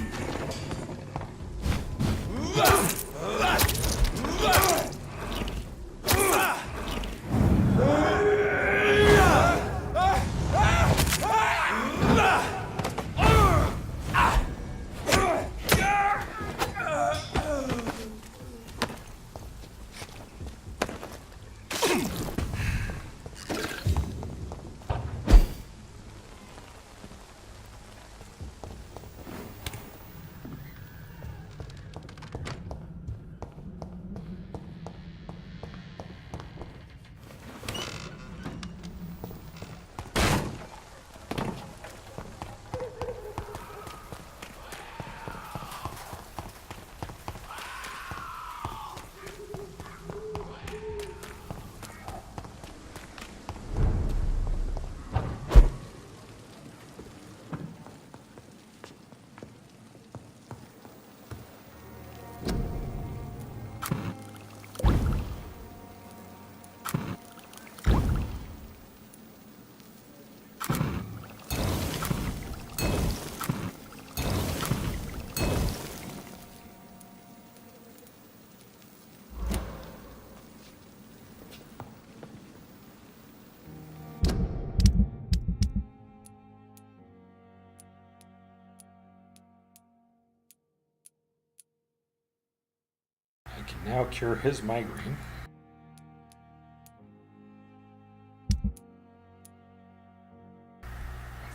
I can now cure his migraine.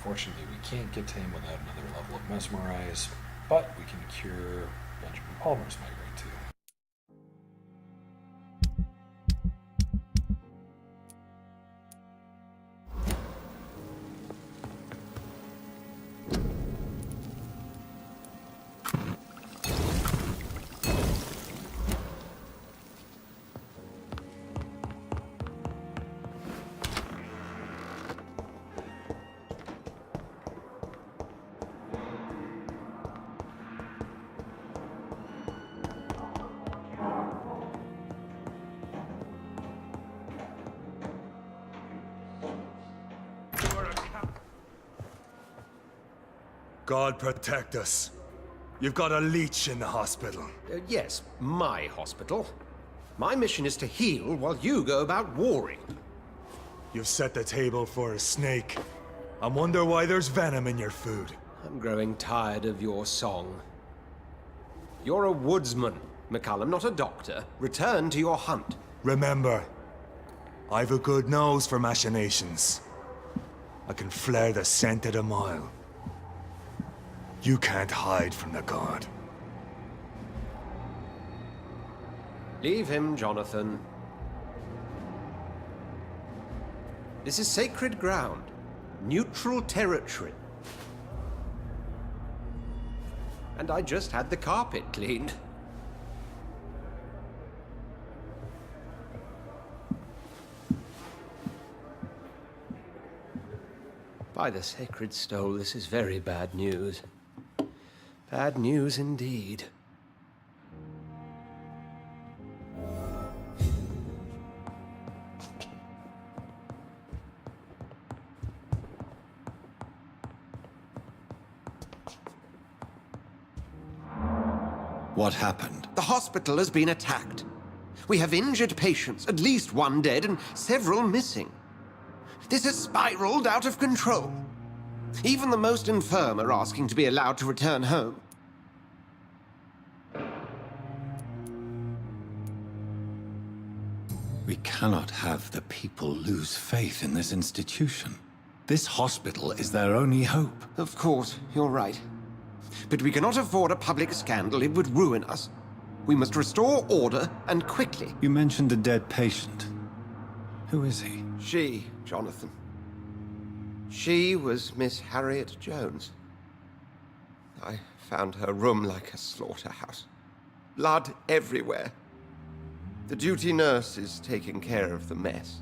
Unfortunately, we can't get to him without another level of Mesmerize, but we can cure Benjamin Palmer's migraine too. God protect us. You've got a leech in the hospital. Yes, my hospital. My mission is to heal while you go about warring. You've set the table for a snake. I wonder why there's venom in your food. I'm growing tired of your song. You're a woodsman, McCallum, not a doctor. Return to your hunt. Remember, I've a good nose for machinations. I can flare the scent at a mile. You can't hide from the god. Leave him, Jonathan. This is sacred ground. Neutral territory. And I just had the carpet cleaned. By the sacred stole, this is very bad news. Bad news indeed. What happened? The hospital has been attacked. We have injured patients, at least one dead and several missing. This has spiraled out of control. Even the most infirm are asking to be allowed to return home. We cannot have the people lose faith in this institution. This hospital is their only hope. Of course, you're right. But we cannot afford a public scandal. It would ruin us. We must restore order, and quickly. You mentioned a dead patient. Who is he? She, Jonathan. She was Miss Harriet Jones. I found her room like a slaughterhouse. Blood everywhere. The duty nurse is taking care of the mess.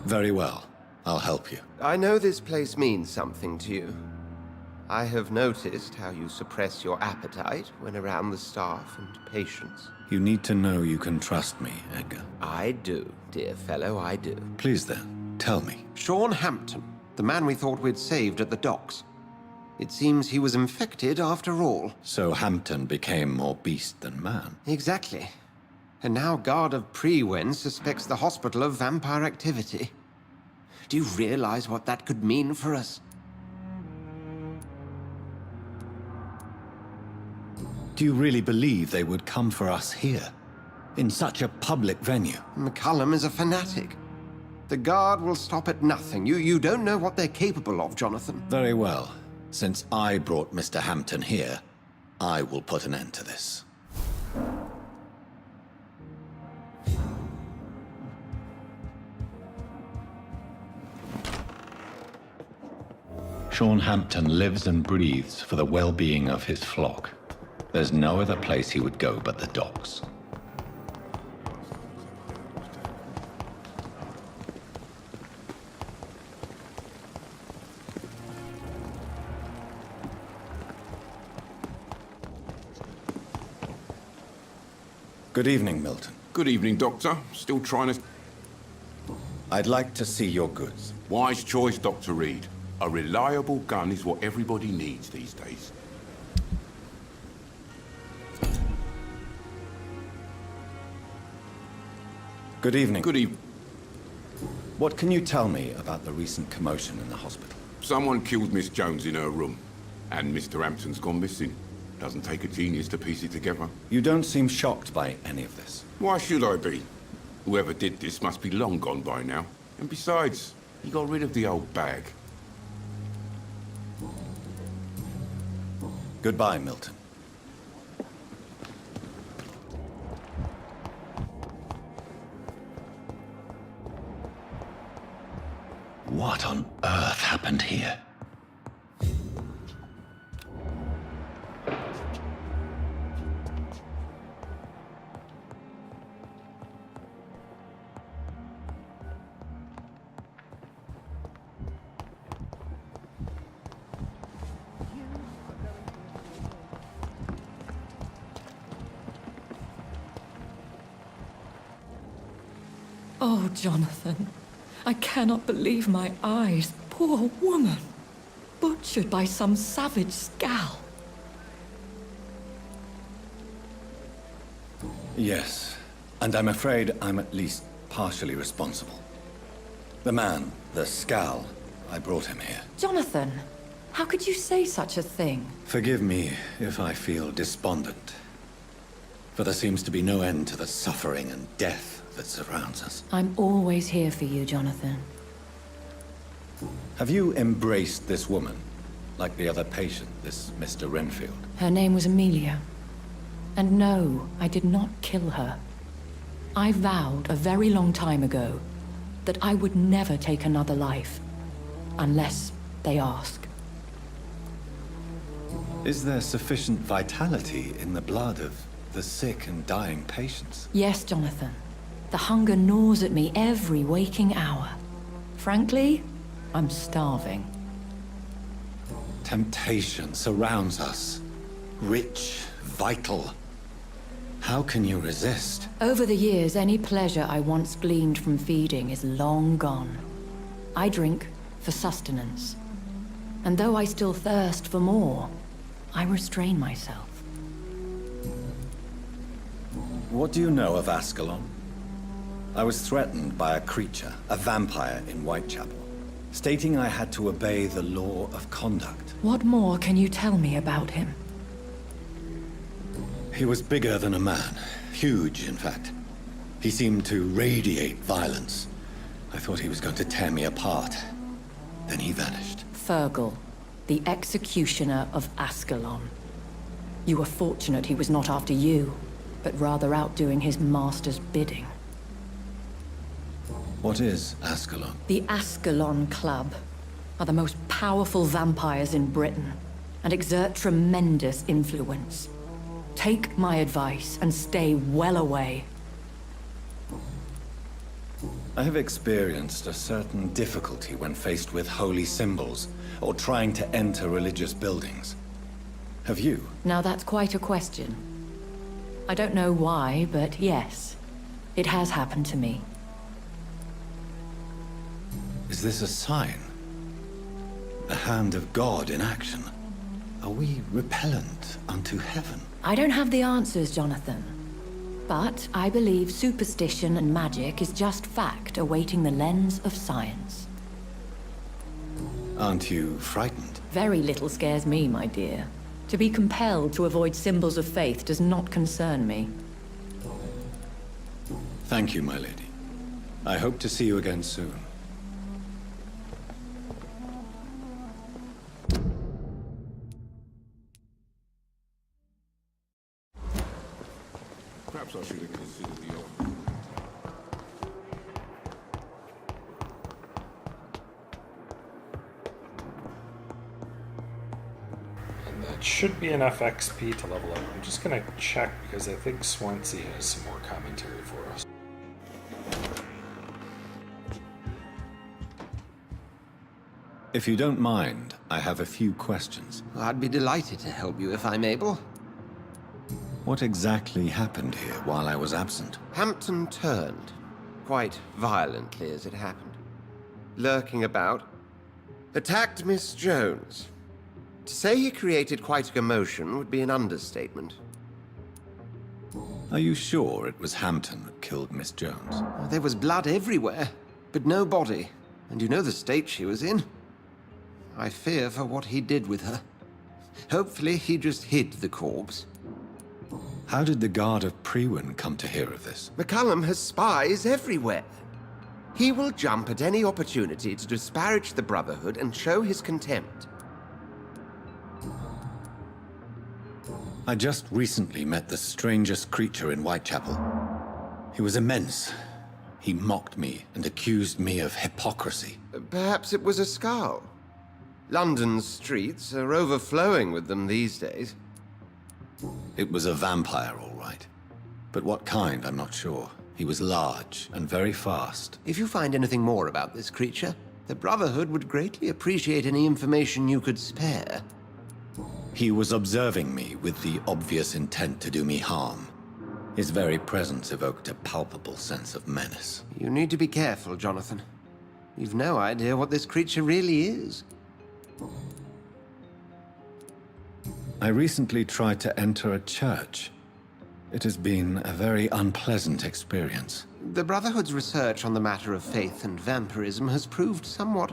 Very well. I'll help you. I know this place means something to you. I have noticed how you suppress your appetite when around the staff and patients. You need to know you can trust me, Edgar. I do, dear fellow, I do. Please then, tell me. Sean Hampton, the man we thought we'd saved at the docks. It seems he was infected after all. So Hampton became more beast than man. Exactly. And now Guard of Prewen suspects the hospital of vampire activity. Do you realize what that could mean for us? Do you really believe they would come for us here? In such a public venue? McCallum is a fanatic. The Guard will stop at nothing. You don't know what they're capable of, Jonathan. Very well. Since I brought Mr. Hampton here, I will put an end to this. Sean Hampton lives and breathes for the well-being of his flock. There's no other place he would go but the docks. Good evening, Milton. Good evening, Doctor. Still trying to... I'd like to see your goods. Wise choice, Dr. Reed. A reliable gun is what everybody needs these days. Good evening. Good evening. What can you tell me about the recent commotion in the hospital? Someone killed Miss Jones in her room, and Mr. Hampton's gone missing. Doesn't take a genius to piece it together. You don't seem shocked by any of this. Why should I be? Whoever did this must be long gone by now. And besides, You got rid of the old bag. Goodbye, Milton. What on earth happened here? Oh, Jonathan. I cannot believe my eyes. Poor woman. Butchered by some savage scowl. Yes, and I'm afraid I'm at least partially responsible. The man, the Scowl, I brought him here. Jonathan, how could you say such a thing? Forgive me if I feel despondent, for there seems to be no end to the suffering and death that surrounds us. I'm always here for you, Jonathan. Have you embraced this woman, like the other patient, this Mr. Renfield? Her name was Amelia. And no, I did not kill her. I vowed a very long time ago that I would never take another life, unless they ask. Is there sufficient vitality in the blood of the sick and dying patients? Yes, Jonathan. The hunger gnaws at me every waking hour. Frankly, I'm starving. Temptation surrounds us. Rich, vital. How can you resist? Over the years, any pleasure I once gleaned from feeding is long gone. I drink for sustenance. And though I still thirst for more, I restrain myself. What do you know of Ascalon? I was threatened by a creature, a vampire in Whitechapel, stating I had to obey the law of conduct. What more can you tell me about him? He was bigger than a man. Huge, in fact. He seemed to radiate violence. I thought he was going to tear me apart. Then he vanished. Fergal, the executioner of Ascalon. You were fortunate he was not after you, but rather out doing his master's bidding. What is Ascalon? The Ascalon Club are the most powerful vampires in Britain and exert tremendous influence. Take my advice and stay well away. I have experienced a certain difficulty when faced with holy symbols or trying to enter religious buildings. Have you? Now that's quite a question. I don't know why, but yes, it has happened to me. Is this a sign? A hand of God in action? Are we repellent unto heaven? I don't have the answers, Jonathan. But I believe superstition and magic is just fact awaiting the lens of science. Aren't you frightened? Very little scares me, my dear. To be compelled to avoid symbols of faith does not concern me. Thank you, my lady. I hope to see you again soon. Perhaps I should have considered the offer. And that should be enough XP to level up. I'm just gonna check because I think Swansea has some more commentary for us. If you don't mind, I have a few questions. I'd be delighted to help you if I'm able. What exactly happened here while I was absent? Hampton turned, quite violently as it happened. Lurking about, attacked Miss Jones. To say he created quite a commotion would be an understatement. Are you sure it was Hampton that killed Miss Jones? There was blood everywhere, but no body. And you know the state she was in. I fear for what he did with her. Hopefully he just hid the corpse. How did the Guard of Priwen come to hear of this? McCallum has spies everywhere. He will jump at any opportunity to disparage the Brotherhood and show his contempt. I just recently met the strangest creature in Whitechapel. He was immense. He mocked me and accused me of hypocrisy. Perhaps it was a skull. London's streets are overflowing with them these days. It was a vampire, all right. But what kind, I'm not sure. He was large and very fast. If you find anything more about this creature, the Brotherhood would greatly appreciate any information you could spare. He was observing me with the obvious intent to do me harm. His very presence evoked a palpable sense of menace. You need to be careful, Jonathan. You've no idea what this creature really is. I recently tried to enter a church. It has been a very unpleasant experience. The Brotherhood's research on the matter of faith and vampirism has proved somewhat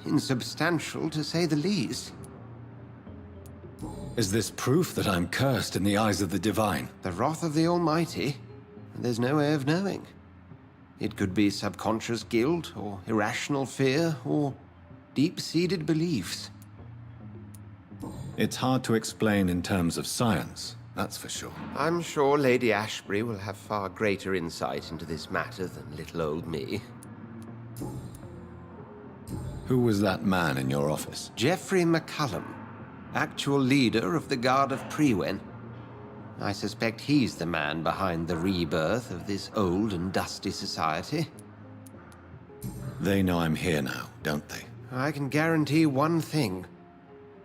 insubstantial, to say the least. Is this proof that I'm cursed in the eyes of the divine? The wrath of the Almighty? There's no way of knowing. It could be subconscious guilt, or irrational fear, or deep-seated beliefs. It's hard to explain in terms of science, that's for sure. I'm sure Lady Ashbury will have far greater insight into this matter than little old me. Who was that man in your office? Geoffrey McCullum, actual leader of the Guard of Prewen. I suspect he's the man behind the rebirth of this old and dusty society. They know I'm here now, don't they? I can guarantee one thing.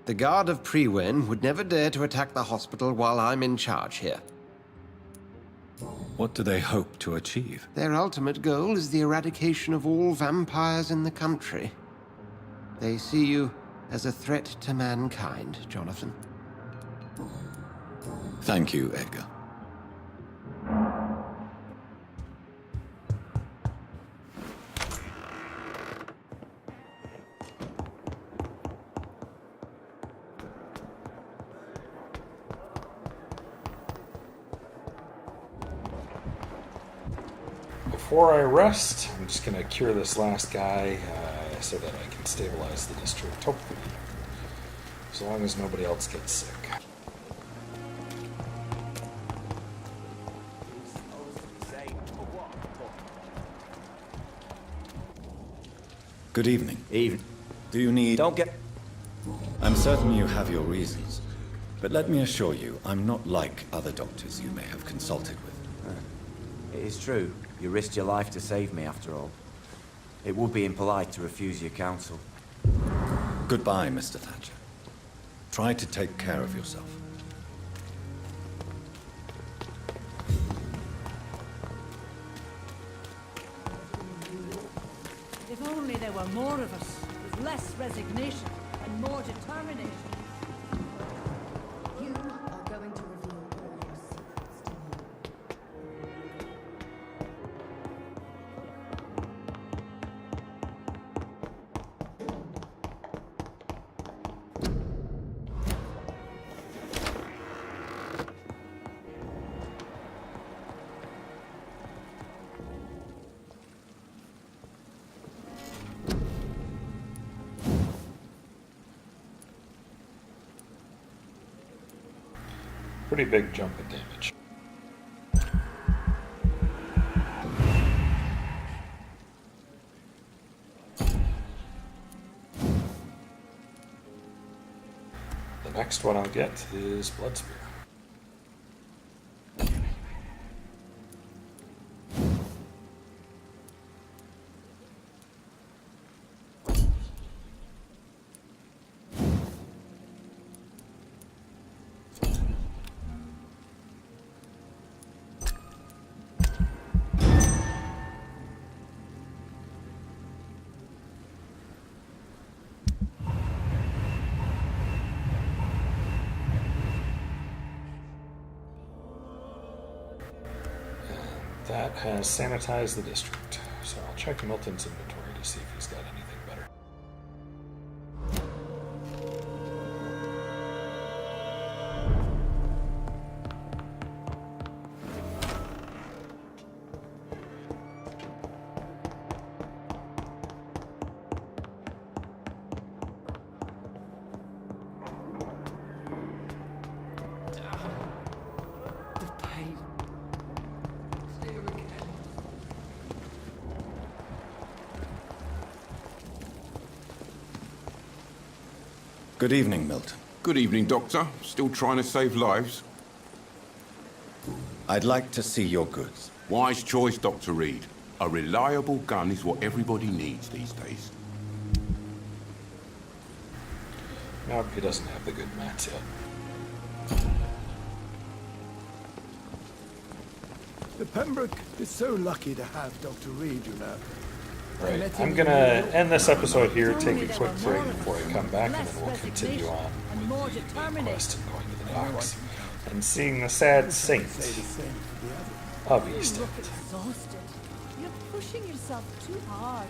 The Guard of Prewen would never dare to attack the hospital while I'm in charge here. What do they hope to achieve? Their ultimate goal is the eradication of all vampires in the country. They see you as a threat to mankind, Jonathan. Thank you, Edgar. Before I rest, I'm just going to cure this last guy so that I can stabilize the district, hopefully. As long as nobody else gets sick. Good evening. Evening. Do you need... Don't get... I'm certain you have your reasons. But let me assure you, I'm not like other doctors you may have consulted with. It is true. You risked your life to save me, after all. It would be impolite to refuse your counsel. Goodbye, Mr. Thatcher. Try to take care of yourself. If only there were more of us, with less resignation and more determination. You are going to reveal all your secrets to me. Pretty big jump in damage. The next one I'll get is Blood Spear. That has sanitized the district, so I'll check Milton's inventory to see if he's got anything better. Good evening, Milton. Good evening, Doctor. Still trying to save lives? I'd like to see your goods. Wise choice, Dr. Reed. A reliable gun is what everybody needs these days. Nope, he doesn't have the good mats yet. The Pembroke is so lucky to have Dr. Reed, you know. Right, I'm gonna end this episode here, take a quick break before I come back, and then we'll continue on with the main quest and going to the docks and seeing the sad saint of East End. Exhausted. You're pushing yourself too hard.